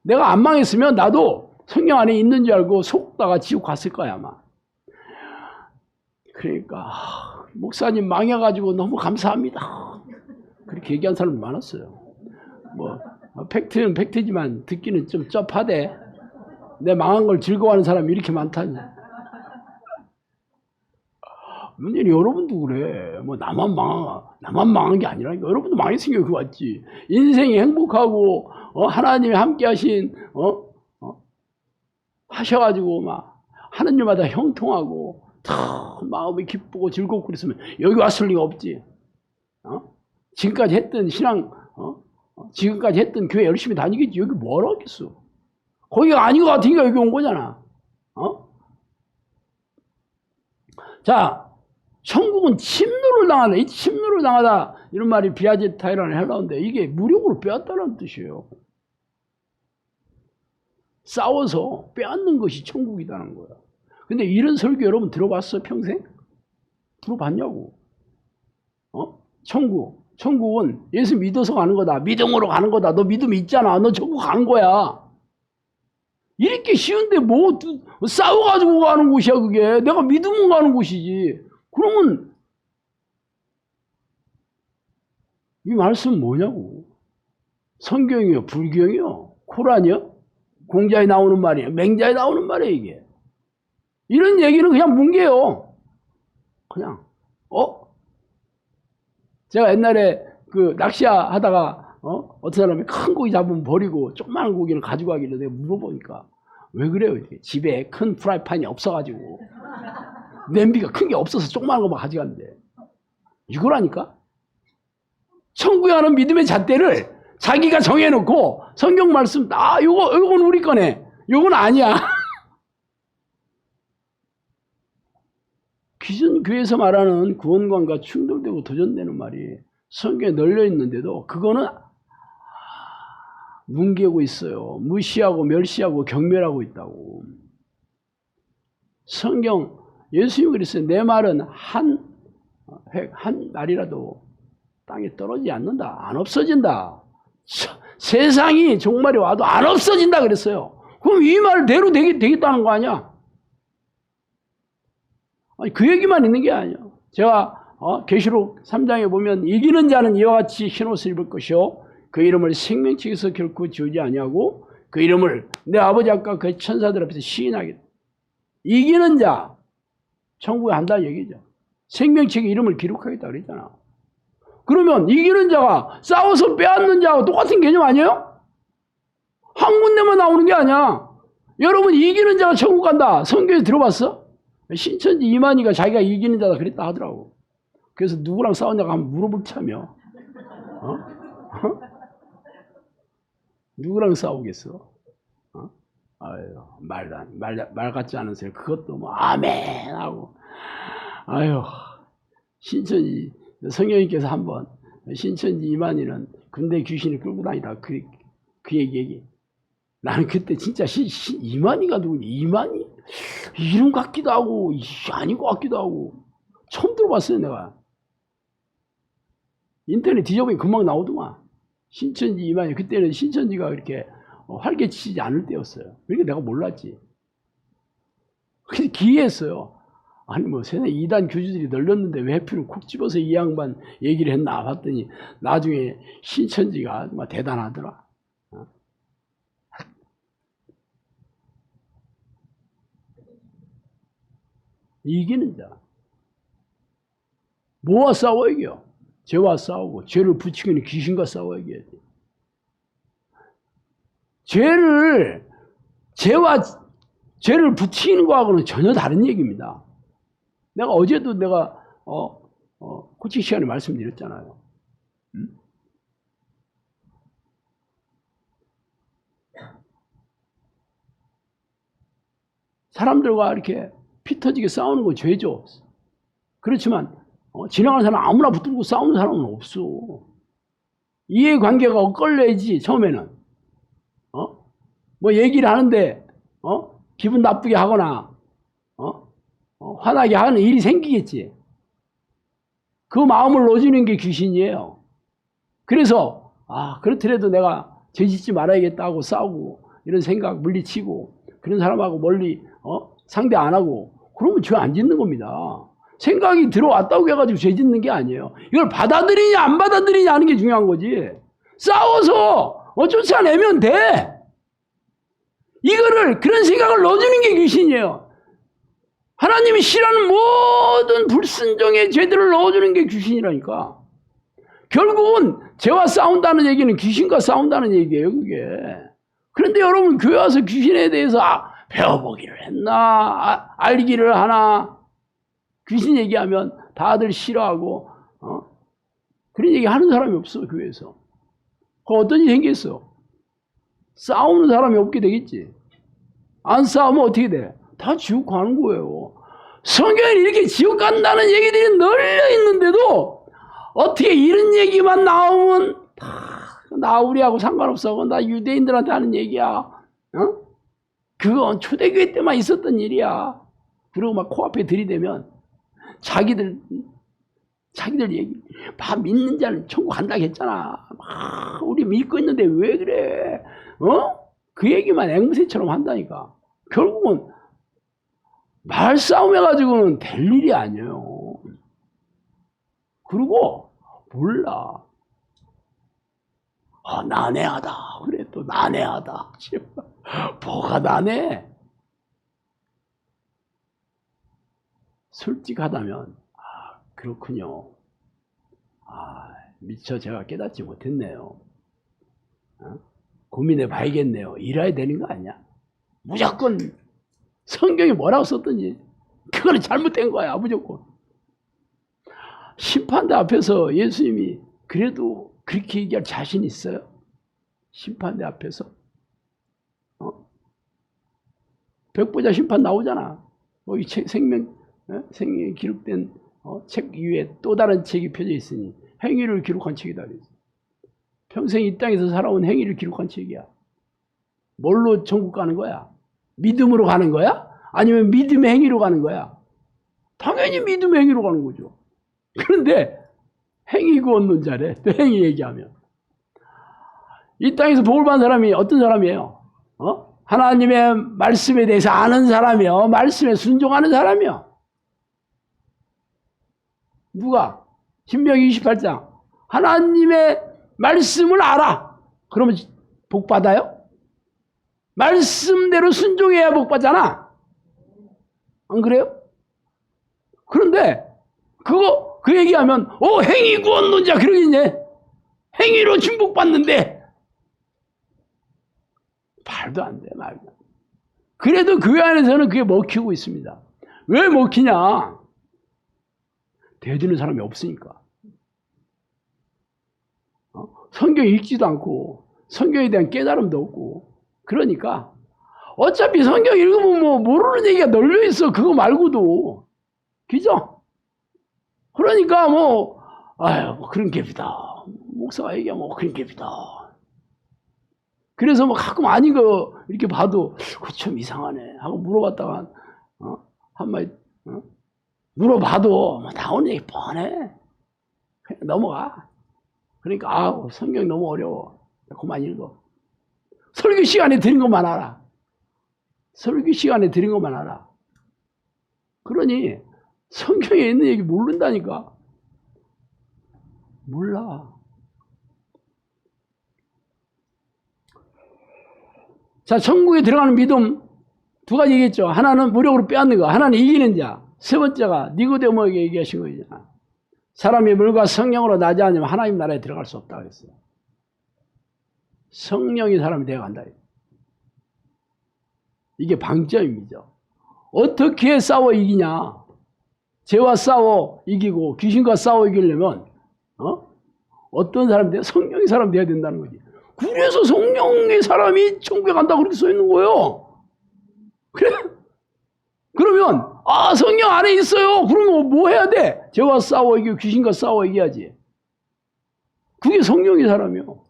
내가 안 망했으면 나도 성령 안에 있는 줄 알고 속다가 지옥 갔을 거야 아마. 그러니까 목사님 망해가지고 너무 감사합니다. 그렇게 얘기한 사람이 많았어요. 뭐 팩트는 팩트지만 듣기는 좀 쩝하대. 내 망한 걸 즐거워하는 사람이 이렇게 많다니. 문제는 여러분도 그래. 뭐 나만 망한 게 아니라니까. 여러분도 망했으니까 그거 맞지. 인생이 행복하고 하나님이 함께하신 하셔가지고 막 하는 일마다 형통하고 다 마음이 기쁘고 즐겁고 그랬으면 여기 왔을 리가 없지. 지금까지 했던 신앙, 지금까지 했던 교회 열심히 다니겠지. 여기 뭐라 하겠어. 거기가 아닌 것 같으니까 여기 온 거잖아. 자, 천국은 침노를 당하다. 이 침노를 당하다 이런 말이 비아제타이라는 헬라어인데 이게 무력으로 빼앗다는 뜻이에요. 싸워서 빼앗는 것이 천국이라는 거야. 근데 이런 설교 여러분 들어봤어 평생? 들어봤냐고. 천국은 예수 믿어서 가는 거다. 믿음으로 가는 거다. 너 믿음 있잖아. 너 천국 가는 거야. 이렇게 쉬운데 뭐 싸워가지고 가는 곳이야 그게. 내가 믿으면 가는 곳이지. 그러면 이 말씀 뭐냐고. 성경이요? 불경이요? 코란이요? 공자에 나오는 말이에요? 맹자에 나오는 말이에요 이게. 이런 얘기는 그냥 뭉개요. 그냥 제가 옛날에 그 낚시하다가 어떤 사람이 큰 고기 잡으면 버리고 조그마한 고기를 가지고 가길래 내가 물어보니까 왜 그래요? 이렇게 집에 큰 프라이팬이 없어가지고 냄비가 큰 게 없어서 조그마한 거만 가져간대. 이거라니까? 천국에 가는 믿음의 잣대를 자기가 정해놓고 성경 말씀 요건 우리 거네. 요건 아니야. 기존 교회에서 말하는 구원관과 충돌되고 도전되는 말이 성경에 널려 있는데도 그거는 뭉개고 있어요. 무시하고 멸시하고 경멸하고 있다고. 성경 예수님이 그랬어요. 내 말은 한 날이라도 땅에 떨어지지 않는다. 안 없어진다. 세상이 종말이 와도 안 없어진다 그랬어요. 그럼 이 말대로 되겠다는 거 아니야? 아니, 그 얘기만 있는 게 아니야. 제가 계시록 3장에 보면 이기는 자는 이와 같이 흰옷을 입을 것이요 그 이름을 생명책에서 결코 지우지 아니하고 그 이름을 내 아버지 앞과 그 천사들 앞에서 시인하겠다. 이기는 자 천국에 한다는 얘기죠. 생명책에 이름을 기록하겠다 그랬잖아. 그러면 이기는 자가 싸워서 빼앗는 자하고 똑같은 개념 아니에요? 한 군데만 나오는 게 아니야. 여러분 이기는 자가 천국 간다. 성경에 들어봤어? 신천지 이만희가 자기가 이기는 자다 그랬다 하더라고. 그래서 누구랑 싸웠냐고 한번 물어볼 참여. 누구랑 싸우겠어? 아유, 말 같지 않은 소리. 그것도 뭐 아멘 하고. 아유, 신천지 성령님께서 한번 신천지 이만희는 군대 귀신을 끌고 다니다 그 얘기. 나는 그때 진짜 이만희가 누구니? 이만희? 이름 같기도 하고 아닌 것 같기도 하고 처음 들어봤어요 내가. 인터넷 뒤져보니 금방 나오더만. 신천지 이만희. 그때는 신천지가 그렇게 활개치지 않을 때였어요. 그러니까 내가 몰랐지. 근데 기이했어요. 아니 뭐 세상에 이단 교주들이 널렸는데 왜 하필 콕 집어서 이 양반 얘기를 했나 봤더니 나중에 신천지가 막 대단하더라. 이기는 자. 뭐와 싸워 이겨? 죄와 싸우고 죄를 붙이고 있는 귀신과 싸워 이겨야 돼. 죄를 붙이는 거하고는 전혀 다른 얘기입니다. 내가 어제도 코칭 시간에 말씀드렸잖아요. 사람들과 이렇게 피 터지게 싸우는 건 죄죠. 그렇지만 지나가는 사람 아무나 붙들고 싸우는 사람은 없어. 이해관계가 엇갈려야지. 처음에는 뭐 얘기를 하는데 기분 나쁘게 하거나 화나게 하는 일이 생기겠지. 그 마음을 놓아주는 게 귀신이에요. 그래서 그렇더라도 내가 죄짓지 말아야겠다 하고 싸우고 이런 생각 물리치고 그런 사람하고 멀리 상대 안 하고 그러면 죄 안 짓는 겁니다. 생각이 들어왔다고 해가지고 죄 짓는 게 아니에요. 이걸 받아들이냐 안 받아들이냐 하는 게 중요한 거지. 싸워서 쫓아내면 돼. 이거를 그런 생각을 넣어주는 게 귀신이에요. 하나님이 싫어하는 모든 불순종의 죄들을 넣어주는 게 귀신이라니까. 결국은 죄와 싸운다는 얘기는 귀신과 싸운다는 얘기예요, 그게. 그런데 여러분 교회 와서 귀신에 대해서 배워보기를 했나, 알기를 하나. 귀신 얘기하면 다들 싫어하고 그런 얘기 하는 사람이 없어, 교회에서. 그럼 어떤 일이 생겼어? 싸우는 사람이 없게 되겠지. 안 싸우면 어떻게 돼? 다 지옥 가는 거예요. 성경에 이렇게 지옥 간다는 얘기들이 널려 있는데도 어떻게 이런 얘기만 나오면 나 우리하고 상관없어. 나 유대인들한테 하는 얘기야. 그건 초대교회 때만 있었던 일이야. 그리고 막 코앞에 들이대면 자기들 얘기, 믿는 자는 천국 간다고 했잖아. 우리 믿고 있는데 왜 그래? 그 얘기만 앵무새처럼 한다니까. 결국은 말싸움 해가지고는 될 일이 아니에요. 그리고 몰라. 난해하다. 그래, 또 난해하다. 뭐가 난해? 솔직하다면 그렇군요. 미처 제가 깨닫지 못했네요. 고민해 봐야겠네요. 이래야 되는 거 아니야? 무조건 성경이 뭐라고 썼든지 그거는 잘못된 거야, 무조건. 심판대 앞에서 예수님이 그래도 그렇게 얘기할 자신 있어요? 심판대 앞에서? 백보자 심판 나오잖아. 이 책, 생명이 기록된 책 위에 또 다른 책이 펴져 있으니 행위를 기록한 책이다. 평생 이 땅에서 살아온 행위를 기록한 책이야. 뭘로 천국 가는 거야? 믿음으로 가는 거야? 아니면 믿음의 행위로 가는 거야? 당연히 믿음의 행위로 가는 거죠. 그런데 행위 구원론 자래. 또 행위 얘기하면. 이 땅에서 복을 받은 사람이 어떤 사람이에요? 하나님의 말씀에 대해서 아는 사람이요. 말씀에 순종하는 사람이요. 누가? 신명기 28장. 하나님의 말씀을 알아. 그러면 복 받아요? 말씀대로 순종해야 복 받잖아. 안 그래요? 그런데 그 얘기하면 행위 구원론자 그러겠네. 행위로 축복받는데 말도 안 돼, 말도 안 돼. 그래도 교회 안에서는 그게 먹히고 있습니다. 왜 먹히냐? 대드는 사람이 없으니까. 성경 읽지도 않고 성경에 대한 깨달음도 없고 그러니까 어차피 성경 읽으면 모르는 얘기가 널려 있어. 그거 말고도. 그죠? 그러니까 그런 갭이다. 목사가 얘기하면 그런 갭이다. 그래서 가끔 아닌 거 이렇게 봐도 좀 이상하네 하고 물어봤다가 한마디 물어봐도 나오는 얘기 뻔해. 그냥 넘어가. 그러니까 성경 너무 어려워. 그만 읽어. 설교 시간에 들은 것만 알아. 설교 시간에 들은 것만 알아. 그러니 성경에 있는 얘기 모른다니까. 몰라. 자, 천국에 들어가는 믿음 두 가지 얘기했죠. 하나는 무력으로 빼앗는 거, 하나는 이기는 자. 세 번째가 니고데모에게 얘기하신 거잖아. 사람이 물과 성령으로 나지 않으면 하나님 나라에 들어갈 수 없다 그랬어요. 성령이 사람이 되어간다. 이게 방점이죠. 어떻게 싸워 이기냐? 죄와 싸워 이기고 귀신과 싸워 이기려면 어떤 사람이 돼야? 성령의 사람이 돼야 된다는 거지. 그래서 성령의 사람이 천국에 간다고 그렇게 써 있는 거예요. 그래? 그러면 성령 안에 있어요. 그러면 뭐 해야 돼? 죄와 싸워 이기고 귀신과 싸워 이겨야지. 그게 성령의 사람이요.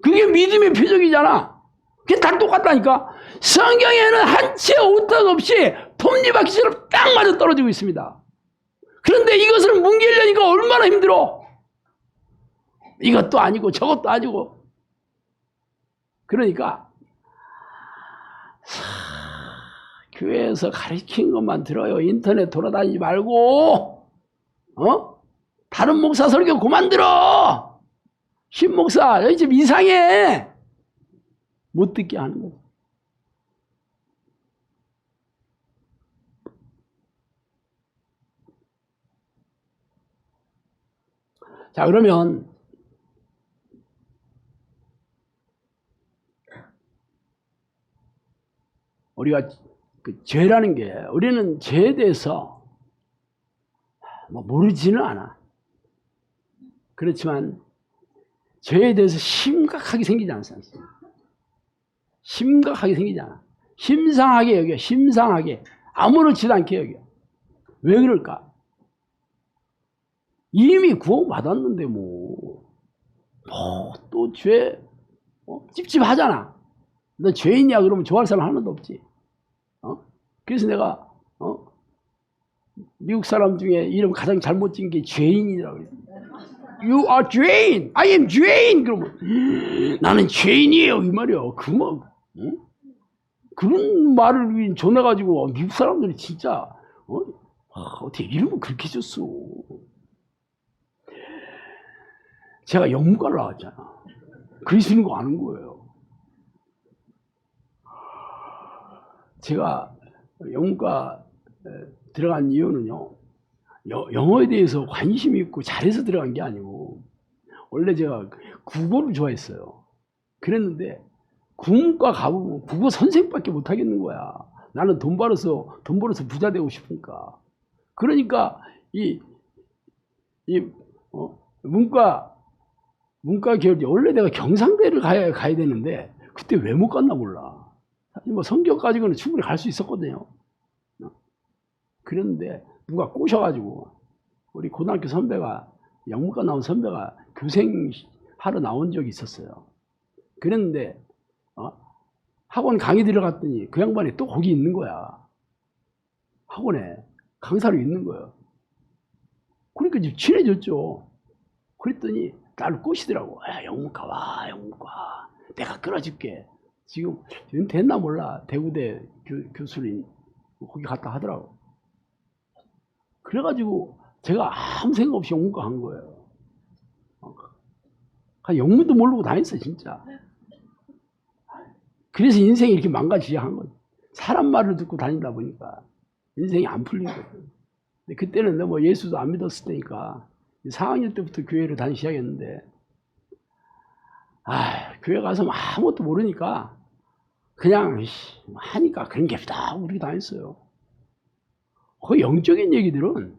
그게 믿음의 표적이잖아. 그게 다 똑같다니까. 성경에는 한 채 오탈 없이 톱니바퀴처럼 딱 맞아 떨어지고 있습니다. 그런데 이것을 뭉개려니까 얼마나 힘들어. 이것도 아니고 저것도 아니고. 그러니까 교회에서 가르친 것만 들어요. 인터넷 돌아다니지 말고 다른 목사 설교 그만 들어. 신목사 여기 좀 이상해. 못 듣게 하는 거죠. 자, 그러면 우리가 그 죄라는 게, 우리는 죄에 대해서 뭐 모르지는 않아. 그렇지만 죄에 대해서 심각하게 생기지 않습니다. 심각하게 생기지 않아. 심상하게 여겨. 심상하게. 아무렇지도 않게 여겨. 왜 그럴까? 이미 구원받았는데 또 죄 찝찝하잖아. 너 죄인이야 그러면 좋아할 사람 하나도 없지. 그래서 내가 미국 사람 중에 이름 가장 잘못 지은 게 죄인이라고 그래. You are 죄인. I am 죄인. 그러면 나는 죄인이에요 이 말이야. 그런 말을 전해가지고 미국 사람들이 진짜 어떻게 이름을 그렇게 줬어. 제가 영문과를 나왔잖아. 글 쓰는 거 아는 거예요. 제가 영문과 들어간 이유는요, 영어에 대해서 관심이 있고 잘해서 들어간 게 아니고, 원래 제가 국어를 좋아했어요. 그랬는데 국문과 가보면 국어 선생밖에 못 하겠는 거야. 나는 돈 벌어서 부자 되고 싶으니까. 그러니까 문과 계열이, 원래 내가 경상대를 가야 되는데 그때 왜 못 갔나 몰라. 뭐 성경 가지고는 충분히 갈 수 있었거든요. 그랬는데 누가 꼬셔가지고, 우리 고등학교 선배가, 영문과 나온 선배가 교생하러 나온 적이 있었어요. 그랬는데 학원 강의 들어갔더니 그 양반이 또 거기 있는 거야. 학원에 강사로 있는 거예요. 그러니까 이제 친해졌죠. 그랬더니 나를 꼬시더라고. 야, 영문과 와, 영문과. 내가 끌어줄게. 지금 됐나 몰라. 대구대 교수님 거기 갔다 하더라고. 그래가지고 제가 아무 생각 없이 영문과 간 거예요. 영문도 모르고 다녔어요, 진짜. 그래서 인생이 이렇게 망가지게 한 거죠. 사람 말을 듣고 다니다 보니까 인생이 안 풀린 거예요. 근데 그때는 뭐 예수도 안 믿었을 때니까 4학년 때부터 교회를 다니기 시작했는데, 교회 가서 아무것도 모르니까 그냥 하니까 그런 게 없다 우리 다녔어요. 거의 영적인 얘기들은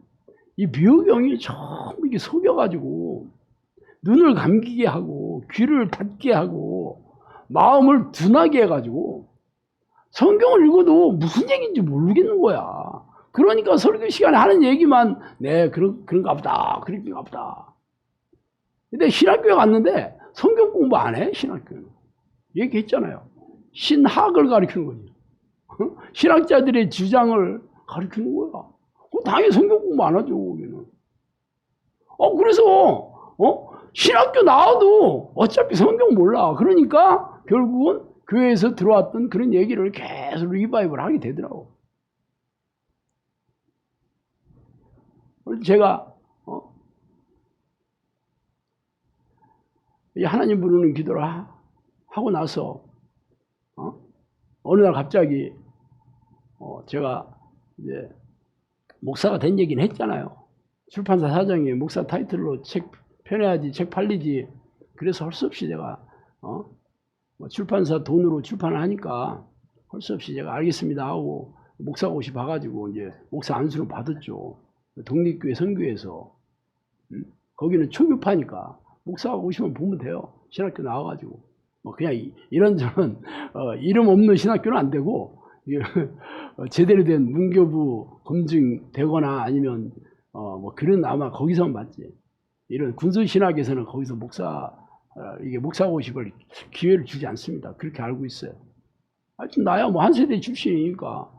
이 미호경이 전부 이게 속여가지고 눈을 감기게 하고 귀를 닫게 하고 마음을 둔하게 해가지고 성경을 읽어도 무슨 얘기인지 모르겠는 거야. 그러니까 설교 시간에 하는 얘기만, 네, 그런가 보다, 그런가 보다. 근데 신학교에 갔는데 성경 공부 안 해, 신학교는. 얘기했잖아요. 신학을 가르치는 거지. 신학자들의 주장을 가르치는 거야. 당연히 성경 공부 안 하죠, 거기는. 그래서, 신학교 나와도 어차피 성경 몰라. 그러니까 결국은 교회에서 들어왔던 그런 얘기를 계속 리바이벌 하게 되더라고. 제가 하나님 부르는 기도를 하고 나서 어느 날 갑자기 제가 이제 목사가 된 얘기는 했잖아요. 출판사 사장이 목사 타이틀로 책 펴내야지, 책 팔리지. 그래서 할 수 없이 제가 출판사 돈으로 출판을 하니까 할 수 없이 제가 알겠습니다 하고 목사 옷이 봐가지고 이제 목사 안수를 받았죠. 독립교회 선교회에서. 거기는 초교파니까 목사가 오시면 보면 돼요. 신학교 나와가지고. 그냥 이런저런 이름 없는 신학교는 안 되고, 제대로 된 문교부 검증되거나 아니면 뭐 그런 아마 거기서만 맞지. 이런 군수신학에서는 거기서 이게 목사 고십을 기회를 주지 않습니다. 그렇게 알고 있어요. 하여튼 나야 뭐 한 세대 출신이니까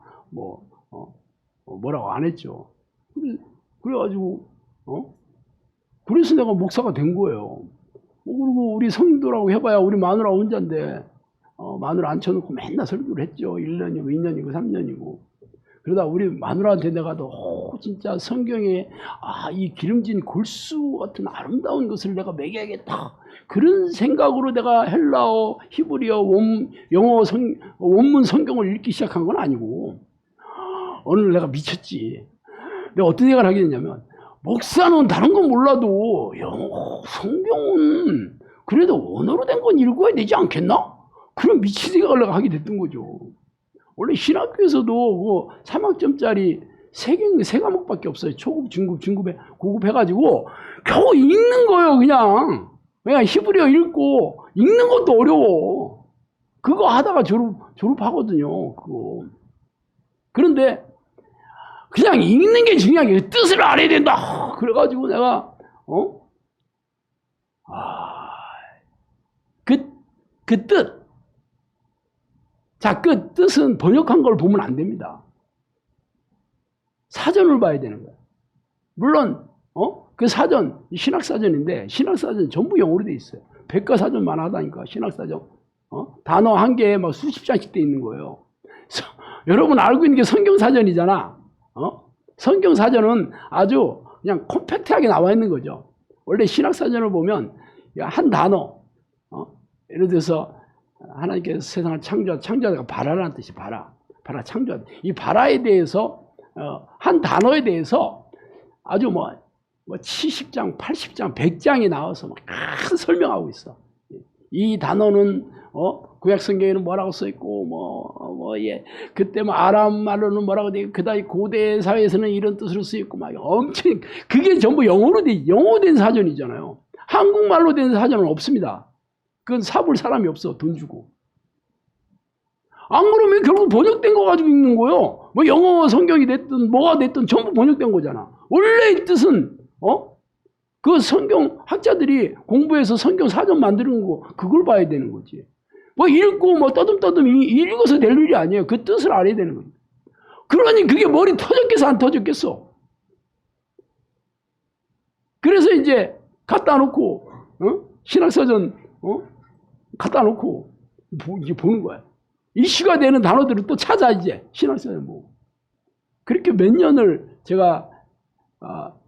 뭐라고 안 했죠. 그래가지고 그래서 내가 목사가 된 거예요. 그리고 우리 성도라고 해봐야 우리 마누라 혼자인데 마누라 앉혀놓고 맨날 설교를 했죠. 1년이고 2년이고 3년이고. 그러다 우리 마누라한테 내가 진짜 성경에 이 기름진 골수 같은 아름다운 것을 내가 먹여야겠다. 그런 생각으로 내가 헬라어, 히브리어, 영어 원문 성경을 읽기 시작한 건 아니고 어느 날 내가 미쳤지. 내가 어떤 생각을 하게 됐냐면 목사는 다른 건 몰라도 영어, 성경은 그래도 원어로 된 건 읽어야 되지 않겠나? 그런 미친 생각을 하게 됐던 거죠. 원래 신학교에서도 3학점짜리 세 과목밖에 없어요. 초급, 중급, 중급에 고급 해가지고 겨우 읽는 거예요. 그냥 히브리어 읽고 읽는 것도 어려워. 그거 하다가 졸업하거든요. 그거. 그런데 그냥 읽는 게 중요한 게 뜻을 알아야 된다. 그래가지고 내가 그 뜻. 자, 그 뜻은 번역한 걸 보면 안 됩니다. 사전을 봐야 되는 거예요. 물론 그 사전 신학사전인데 신학사전 전부 영어로 돼 있어요. 백과사전만 하다니까 신학사전. 단어 한 개에 막 수십 장씩 돼 있는 거예요. 여러분 알고 있는 게 성경사전이잖아. 성경사전은 아주 그냥 컴팩트하게 나와 있는 거죠. 원래 신학사전을 보면 한 단어, 예를 들어서 하나님께서 세상을 창조하다가 바라라는 뜻이 바라 창조하다. 이 바라에 대해서 한 단어에 대해서 아주 뭐 70장, 80장, 100장이 나와서 막 설명하고 있어. 이 단어는 구약 성경에는 뭐라고 써 있고 그때 아람 말로는 뭐라고 돼 있고 그다음에 고대 사회에서는 이런 뜻으로 쓰여 있고 막 엄청 그게 전부 영어로 된 사전이잖아요. 한국말로 된 사전은 없습니다. 그건 사볼 사람이 없어. 돈 주고. 안 그러면 결국 번역된 거 가지고 읽는 거예요. 뭐 영어 성경이 됐든 뭐가 됐든 전부 번역된 거잖아. 원래의 뜻은 그 성경 학자들이 공부해서 성경 사전 만드는 거 그걸 봐야 되는 거지. 뭐 읽고 떠듬떠듬 읽어서 될 일이 아니에요. 그 뜻을 알아야 되는 거지. 그러니 그게 머리 터졌겠어 안 터졌겠어. 그래서 이제 갖다 놓고 신학사전 갖다 놓고 이제 보는 거야. 이슈가 되는 단어들을 또 찾아 이제 신학사전 보고. 그렇게 몇 년을 제가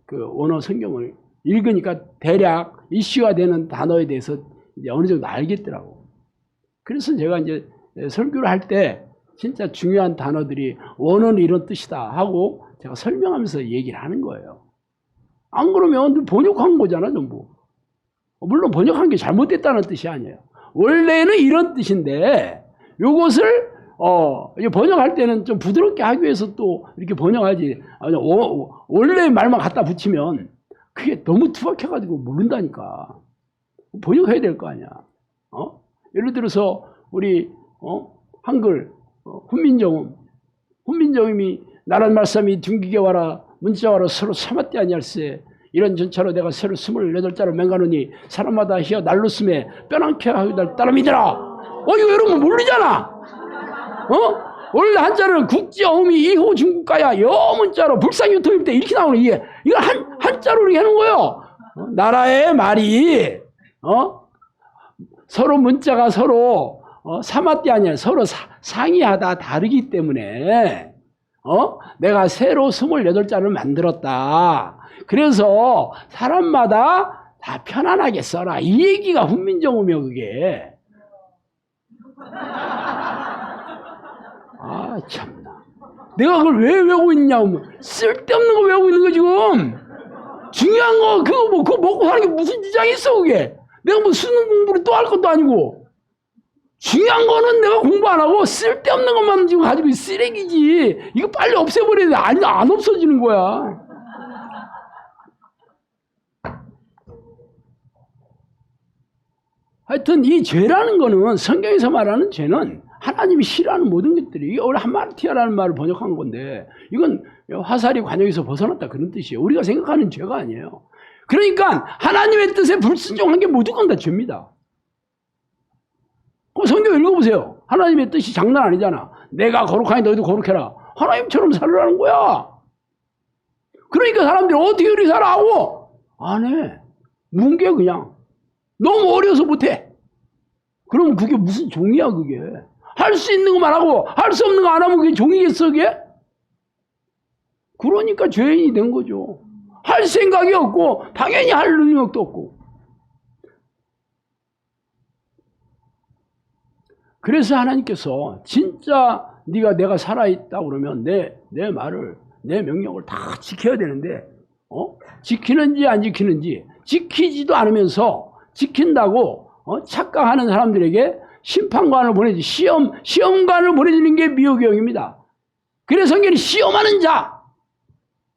그 원어 성경을 읽으니까 대략 이슈가 되는 단어에 대해서 이제 어느 정도 알겠더라고. 그래서 제가 이제 설교를 할 때 진짜 중요한 단어들이 원어는 이런 뜻이다 하고 제가 설명하면서 얘기를 하는 거예요. 안 그러면 번역한 거잖아 전부. 물론 번역한 게 잘못됐다는 뜻이 아니에요. 원래는 이런 뜻인데 요것을 번역할 때는 좀 부드럽게 하기 위해서 또 이렇게 번역하지. 원래 말만 갖다 붙이면 그게 너무 투박해가지고 모른다니까. 번역해야 될 거 아니야. 예를 들어서 우리 한글 훈민정음이 나란 말씀이 둥기게 와라 문자 와라 서로 삼았대 아니할세 이런 전차로 내가 새로 28자로 맹가노니 사람마다 희어 날로 쓰매 뼈난케 하기를 따라 믿으라. 이거 여러분 모르잖아. 원래 한자는 국지어음이 이호 중국가야 여문자로 불상유통일 때 이렇게 나오는 이게 이거 한자로 이렇게 하는 거예요. 나라의 말이 서로 문자가 서로 사마띠 아니야 서로 상이하다 다르기 때문에 내가 새로 28자를 만들었다. 그래서 사람마다 다 편안하게 써라. 이 얘기가 훈민정음이요 그게. 참나. 내가 그걸 왜 외우고 있냐고. 쓸데없는 거 외우고 있는 거 지금. 중요한 거 그거 먹고 사는 게 무슨 지장이 있어 그게. 내가 뭐 수능 공부를 또 할 것도 아니고. 중요한 거는 내가 공부 안 하고 쓸데없는 것만 지금 가지고 쓰레기지. 이거 빨리 없애버려야 돼. 안 없어지는 거야. 하여튼 이 죄라는 거는 성경에서 말하는 죄는 하나님이 싫어하는 모든 것들이 이게 원래 하마르티아라는 말을 번역한 건데 이건 화살이 관역에서 벗어났다 그런 뜻이에요. 우리가 생각하는 죄가 아니에요. 그러니까 하나님의 뜻에 불순종한 게 모두가 다 죄입니다. 성경 읽어보세요. 하나님의 뜻이 장난 아니잖아. 내가 거룩하니 너희도 거룩해라. 하나님처럼 살으라는 거야. 그러니까 사람들이 어떻게 그리 살아 하고 안 해. 뭉개 그냥. 너무 어려서 못해. 그럼 그게 무슨 종이야 그게. 할 수 있는 것만 하고 할 수 없는 거 안 하면 그게 종이겠어 그게? 그러니까 죄인이 된 거죠. 할 생각이 없고 당연히 할 능력도 없고. 그래서 하나님께서 진짜 내가 살아있다 그러면 내 말을, 내 명령을 다 지켜야 되는데 지키는지 안 지키는지, 지키지도 않으면서 지킨다고 착각하는 사람들에게 심판관을 보내지, 시험관을 보내주는 게 미호교형입니다. 그래서 성경이 시험하는 자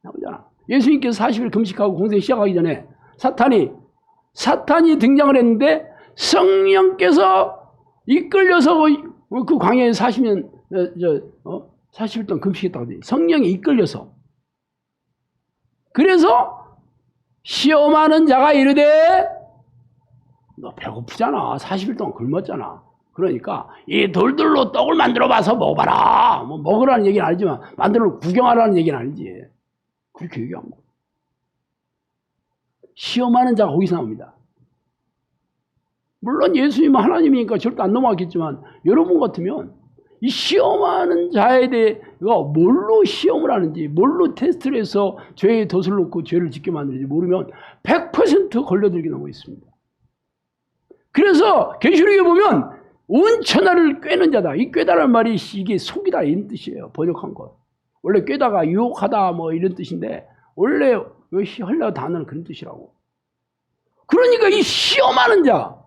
나오잖아. 예수님께서 40일 금식하고 공생 시작하기 전에 사탄이 등장을 했는데 성령께서 이끌려서 그 광야에 40년 40일 동안 금식했다고 돼. 성령이 이끌려서. 그래서 시험하는 자가 이르되 너 배고프잖아. 40일 동안 굶었잖아. 그러니까 이 돌들로 떡을 만들어 봐서 먹어봐라. 뭐 먹으라는 얘기는 아니지만 만들어 구경하라는 얘기는 아니지. 그렇게 얘기한 거. 시험하는 자가 거기서 나옵니다. 물론 예수님은 하나님이니까 절대 안 넘어갔겠지만 여러분 같으면 이 시험하는 자에 대해 뭘로 시험을 하는지, 뭘로 테스트를 해서 죄에 덫을 놓고 죄를 짓게 만드는지 모르면 100% 걸려들게 넘어 있습니다. 그래서 계시록에 보면 온 천하를 꿰는 자다. 이 꿰다라는 말이 이게 속이다 이런 뜻이에요. 번역한 것. 원래 꿰다가 유혹하다 뭐 이런 뜻인데 원래 헬라 단어는 그런 뜻이라고. 그러니까 이 시험하는 자.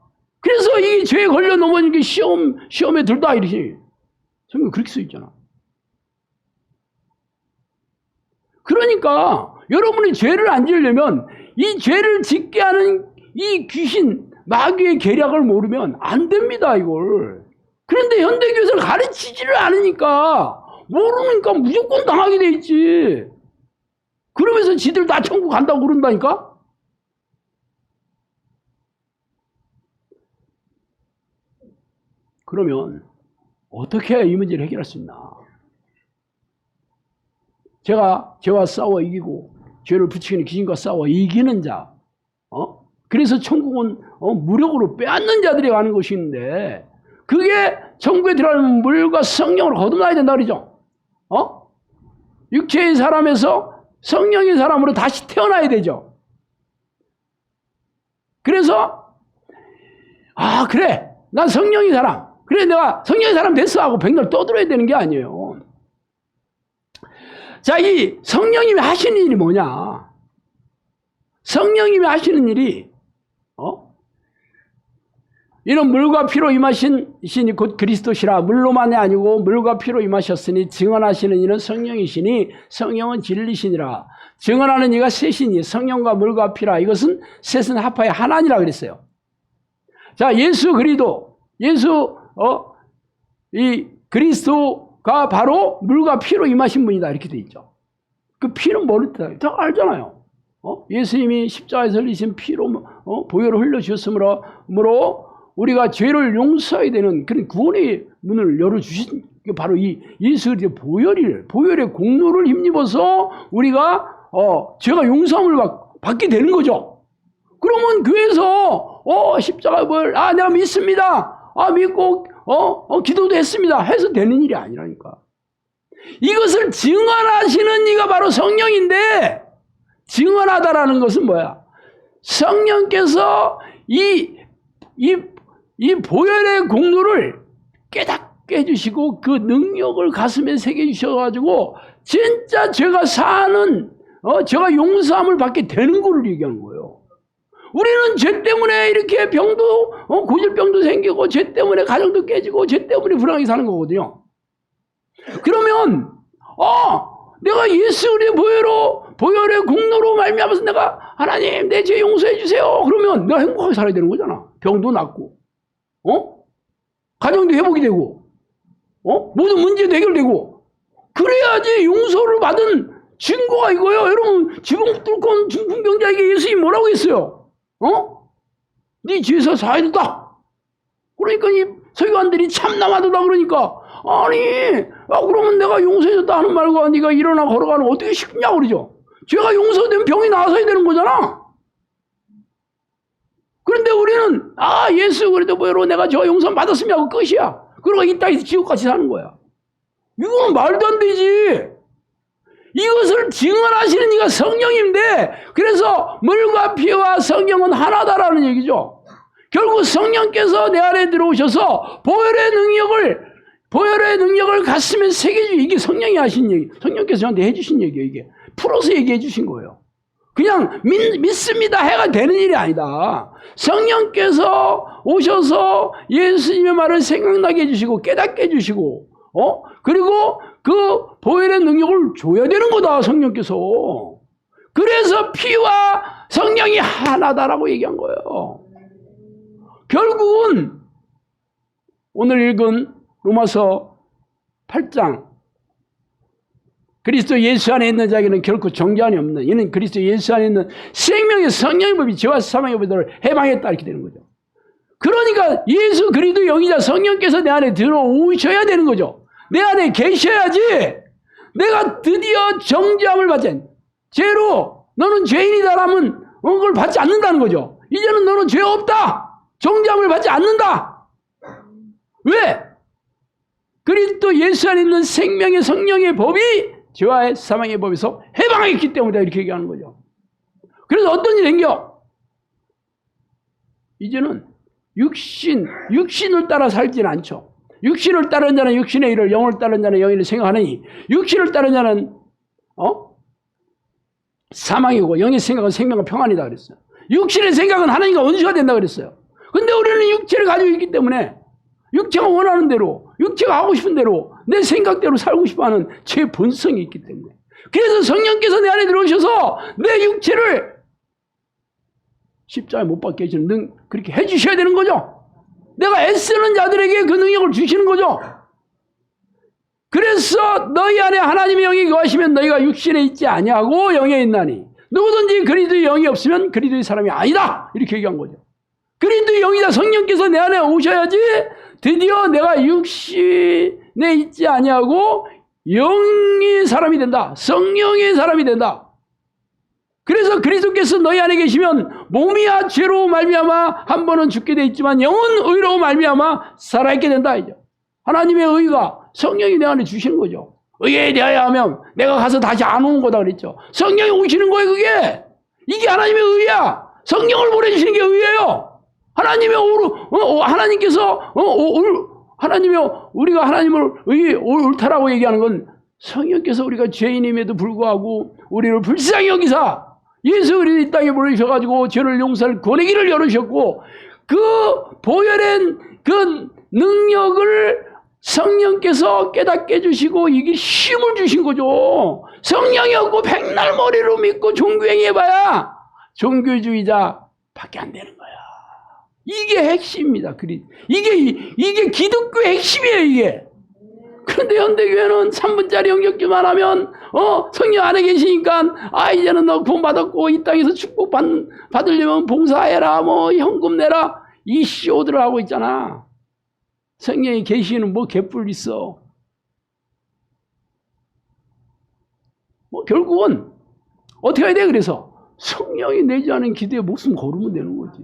그래서 이 죄에 걸려 넘어진 게 시험에 들다 이러시. 성경 그렇게 써 있잖아. 그러니까 여러분이 죄를 안 지으려면 이 죄를 짓게 하는 이 귀신, 마귀의 계략을 모르면 안 됩니다, 이걸. 그런데 현대교회에서 가르치지를 않으니까, 모르니까 무조건 당하게 돼 있지. 그러면서 지들 다 천국 간다고 그런다니까? 그러면 어떻게 해야 이 문제를 해결할 수 있나? 제가 죄와 싸워 이기고 죄를 부추기는 귀신과 싸워 이기는 자, 그래서 천국은 무력으로 빼앗는 자들이 가는 것인데 그게 천국에 들어가는 물과 성령으로 거듭나야 된다 그러죠. 육체의 사람에서 성령의 사람으로 다시 태어나야 되죠. 그래서 그래 난 성령의 사람, 그래 내가 성령의 사람 됐어 하고 백날 떠들어야 되는 게 아니에요. 자, 이 성령님이 하시는 일이 뭐냐? 성령님이 하시는 일이 이런 물과 피로 임하신 신이 곧 그리스도시라. 물로만이 아니고 물과 피로 임하셨으니 증언하시는 이는 성령이시니 성령은 진리시니라. 증언하는 이가 셋이니 성령과 물과 피라. 이것은 셋은 합하여 하나니라 그랬어요. 자, 예수 이 그리스도가 바로 물과 피로 임하신 분이다 이렇게 돼 있죠. 그 피는 뭘 뜻해요? 다 알잖아요. 예수님이 십자가에서 흘리신 피로 보혈을 흘려주셨으므로 우리가 죄를 용서해야 되는 그런 구원의 문을 열어주신 게 바로 이 예수 그리스도의 보혈의 공로를 힘입어서 우리가 죄가 용서함을 받게 되는 거죠. 그러면 교회에서 십자가를 내가 믿습니다. 믿고 기도도 했습니다. 해서 되는 일이 아니라니까. 이것을 증언하시는 이가 바로 성령인데, 증언하다라는 것은 뭐야? 성령께서 이 보혈의 공로를 깨닫게 해주시고 그 능력을 가슴에 새겨주셔가지고 진짜 제가 제가 용서함을 받게 되는 거를 얘기하는 거예요. 우리는 죄 때문에 이렇게 고질병도 생기고 죄 때문에 가정도 깨지고 죄 때문에 불안하게 사는 거거든요. 그러면 내가 예수 그리스도의 보혈의 공로로 말미암아서 내가 하나님 내 죄 용서해 주세요. 그러면 내가 행복하게 살아야 되는 거잖아. 병도 낫고 가정도 회복이 되고 모든 문제도 해결되고 그래야지 용서를 받은 증거가 이거예요. 여러분 지붕 뚫고 온 중풍병자에게 예수님이 뭐라고 했어요? 네 죄에서 사해도다. 그러니까 이 서기관들이 참남하도다 그러니까 그러면 내가 용서해줬다 하는 말과 네가 일어나 걸어가는 거 어떻게 쉽냐고 그러죠. 죄가 용서되면 병이 나아서야 되는 거잖아. 그런데 우리는 예수 그리스도 보혈로 내가 저 용서 받았으면 하고 끝이야. 그러고 이 땅에서 지옥같이 사는 거야. 이거는 말도 안 되지. 이것을 증언하시는 이가 성령인데, 그래서 물과 피와 성령은 하나다라는 얘기죠. 결국 성령께서 내 안에 들어오셔서 보혈의 능력을 가슴에 새겨주기, 이게 성령이 하신 얘기, 성령께서 저한테 해주신 얘기예요. 이게 풀어서 얘기해 주신 거예요. 그냥 믿습니다 해가 되는 일이 아니다. 성령께서 오셔서 예수님의 말을 생각나게 해주시고 깨닫게 해주시고, 그리고 그 보혈의 능력을 줘야 되는 거다, 성령께서. 그래서 피와 성령이 하나다라고 얘기한 거예요. 결국은 오늘 읽은 로마서 8장, 그리스도 예수 안에 있는 자에게는 결코 정죄함이 없는, 이는 그리스도 예수 안에 있는 생명의 성령의 법이 죄와 사망의 법을 해방했다, 이렇게 되는 거죠. 그러니까 예수 그리스도 영이자 성령께서 내 안에 들어오셔야 되는 거죠. 내 안에 계셔야지 내가 드디어 정죄함을 받지, 죄로 너는 죄인이다라면 그걸 받지 않는다는 거죠. 이제는 너는 죄 없다, 정죄함을 받지 않는다. 왜? 그리스도 예수 안에 있는 생명의 성령의 법이 죄와 사망의 법에서 해방했기 때문이다, 이렇게 얘기하는 거죠. 그래서 어떤 일이 생겨? 이제는 육신을 따라 살지는 않죠. 육신을 따르는 자는 육신의 일을, 영을 따르는 자는 영의 일을 생각하느니, 육신을 따르는 자는 사망이고 영의 생각은 생명과 평안이다 그랬어요. 육신의 생각은 하나님과 원수가 된다 그랬어요. 근데 우리는 육체를 가지고 있기 때문에 육체가 원하는 대로, 육체가 하고 싶은 대로, 내 생각대로 살고 싶어하는 제 본성이 있기 때문에, 그래서 성령께서 내 안에 들어오셔서 내 육체를 십자가에 못 박게 해주는, 그렇게 해주셔야 되는 거죠. 내가 애쓰는 자들에게 그 능력을 주시는 거죠. 그래서 너희 안에 하나님의 영이 거하시면 너희가 육신에 있지 아니하고 영에 있나니, 누구든지 그리스도의 영이 없으면 그리스도의 사람이 아니다, 이렇게 얘기한 거죠. 그리스도의 영이다, 성령께서 내 안에 오셔야지 드디어 내가 육신에 있지 아니하고 영의 사람이 된다, 성령의 사람이 된다. 그래서 그리스도께서 너희 안에 계시면 몸이야 죄로 말미암아 한 번은 죽게 돼 있지만 영은 의로 말미암아 살아있게 된다, 이죠. 하나님의 의가 성령이 내 안에 주시는 거죠. 의에 대하여 하면 내가 가서 다시 안 오는 거다 그랬죠. 성령이 오시는 거예요, 그게. 이게 하나님의 의야. 성령을 보내주시는 게 의예요. 하나님께서 우리가 하나님을 옳다라고 얘기하는 건, 성령께서 우리가 죄인임에도 불구하고 우리를 불쌍히 여기사 예수 그리스도 이 땅에 보내셔가지고 죄를 용서할 권위기를 열으셨고, 그 보혈의 그 능력을 성령께서 깨닫게 해주시고 이게 힘을 주신 거죠. 성령이 없고 백날 머리로 믿고 종교행위 해봐야 종교주의자 밖에 안 되는 거야. 이게 핵심입니다. 이게 기독교의 핵심이에요, 이게. 그런데 현대교회는 3분짜리 영접기만 하면 성령 안에 계시니까 이제는 너 구원 받았고 이 땅에서 축복 받으려면 봉사해라, 현금 내라, 이 쇼들을 하고 있잖아. 성령이 계시는 개뿔 있어. 결국은 어떻게 해야 돼? 그래서 성령이 내지 않은 기도에 목숨 걸으면 되는 거지.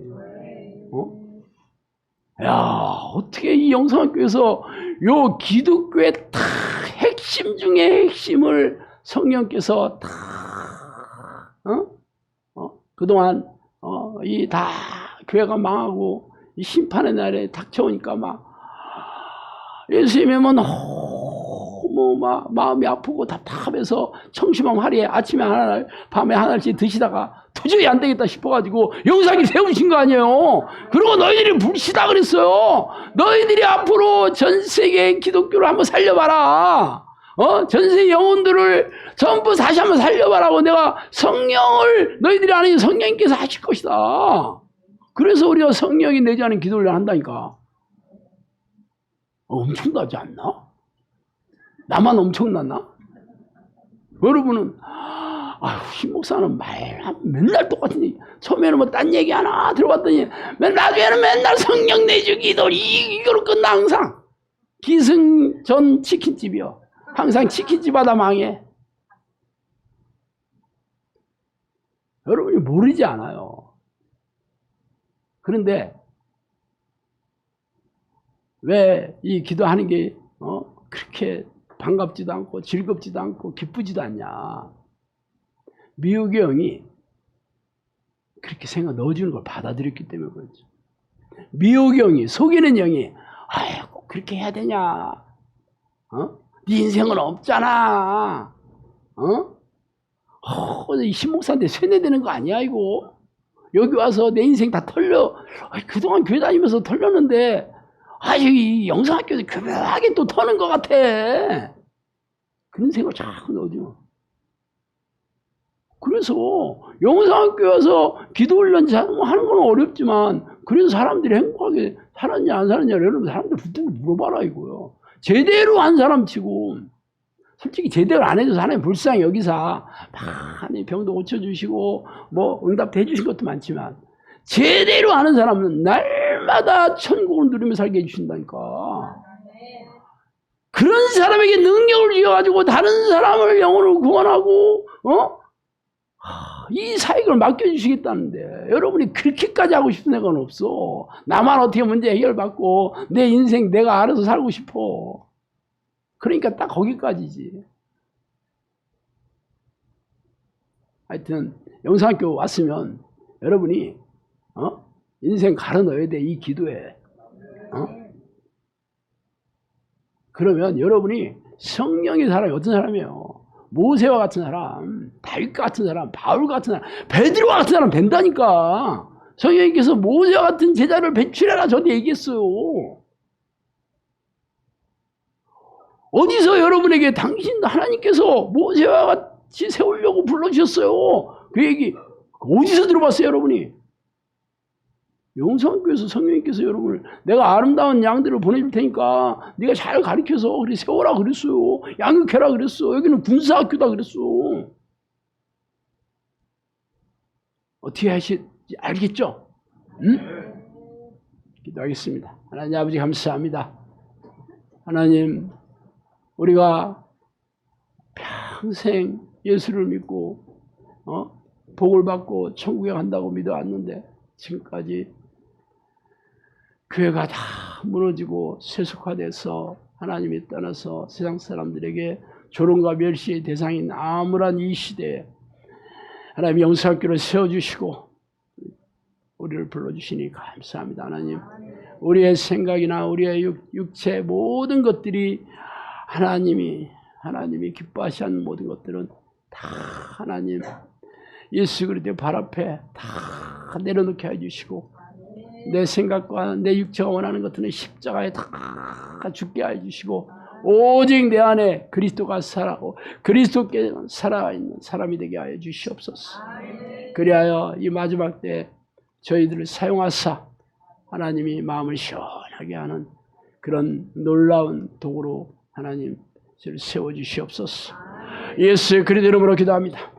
야, 어떻게 이 영성학교에서 요 기독교의 다 핵심 중에 핵심을 성령께서 다 그동안 이 다 교회가 망하고 이 심판의 날에 닥쳐오니까 막 예수님이면 너무 마음이 아프고 답답해서 청심함 하루에 아침에 하나 밤에 하나씩 드시다가 도저히 안 되겠다 싶어가지고 영상이 세우신 거 아니에요. 그리고 너희들이 불시다 그랬어요. 너희들이 앞으로 전 세계 기독교를 한번 살려봐라. 전 세계 영혼들을 전부 다시 한번 살려봐라고 내가 성령을 너희들이 아는 성령님께서 하실 것이다. 그래서 우리가 성령이 내지 않은 기도를 한다니까. 엄청나지 않나? 나만 엄청났나? 여러분은 신 목사는 맨날 똑같은 얘기. 처음에는 딴 얘기 하나 들어봤더니 나중에는 맨날 성령 내주 기도 이거로 끝나. 항상 기승전 치킨집이요. 항상 치킨집 하다 망해. 여러분이 모르지 않아요. 그런데 왜 이 기도하는 게 그렇게 반갑지도 않고 즐겁지도 않고 기쁘지도 않냐. 미혹의 영이 그렇게 생각 넣어주는 걸 받아들였기 때문에 그렇죠. 미혹의 영이, 속이는 영이 아이고 그렇게 해야 되냐. 네 인생은 없잖아. 신목사한테 세뇌되는 거 아니야 이거. 여기 와서 내 인생 다 털려. 그동안 교회 다니면서 털렸는데 이 영성학교에서 교묘하게 또 터는 것 같아. 그런 생각을 자꾸 넣어줘. 그래서 영성학교에 와서 기도훈련 하는 건 어렵지만 그래서 사람들이 행복하게 살았냐 안 살았냐 여러분 사람들 붙들고 물어봐라 이거요. 제대로 한 사람 치고 솔직히 제대로 안 해줘서 하나님 불쌍히 여기사 많이 병도 고쳐주시고 뭐 응답도 해주신 것도 많지만 제대로 하는 사람은 날마다 천국을 누리며 살게 해주신다니까. 그런 사람에게 능력을 주어가지고 다른 사람을 영혼을 구원하고 이 사역을 맡겨주시겠다는데 여러분이 그렇게까지 하고 싶은 애가 없어. 나만 어떻게 문제 해결받고 내 인생 내가 알아서 살고 싶어. 그러니까 딱 거기까지지. 하여튼 영상학교 왔으면 여러분이 인생 갈아 넣어야 돼. 이 기도에. 그러면 여러분이 성령의 사람이 어떤 사람이에요? 모세와 같은 사람, 다윗 같은 사람, 바울 같은 사람, 베드로와 같은 사람 된다니까. 성령님께서 모세와 같은 제자를 배출해라 저한테 얘기했어요. 어디서 여러분에게 당신 하나님께서 모세와 같이 세우려고 불러주셨어요. 그 얘기 어디서 들어봤어요 여러분이? 영성교회에서 성령님께서 여러분을 내가 아름다운 양들을 보내줄 테니까 네가 잘 가르쳐서 그래 세워라 그랬어요. 양육해라 그랬어. 여기는 군사학교다 그랬어. 어떻게 하실지 알겠죠? 응? 기도하겠습니다. 하나님 아버지 감사합니다. 하나님 우리가 평생 예수를 믿고 복을 받고 천국에 간다고 믿어왔는데 지금까지 교회가 다 무너지고 세속화돼서 하나님이 떠나서 세상 사람들에게 조롱과 멸시의 대상인 암울한 이 시대에 하나님 영성학교를 세워주시고 우리를 불러주시니 감사합니다. 하나님 우리의 생각이나 우리의 육체 모든 것들이 하나님이 기뻐하시는 모든 것들은 다 하나님 예수 그리스도의 발 앞에 다 내려놓게 해주시고 내 생각과 내 육체가 원하는 것들은 십자가에 다 죽게 해주시고 오직 내 안에 그리스도가 살아고 그리스도께 살아있는 사람이 되게 하여 주시옵소서. 그리하여 이 마지막 때 저희들을 사용하사 하나님이 마음을 시원하게 하는 그런 놀라운 도구로 하나님 저를 세워주시옵소서. 예수의 그리스도 이름으로 기도합니다.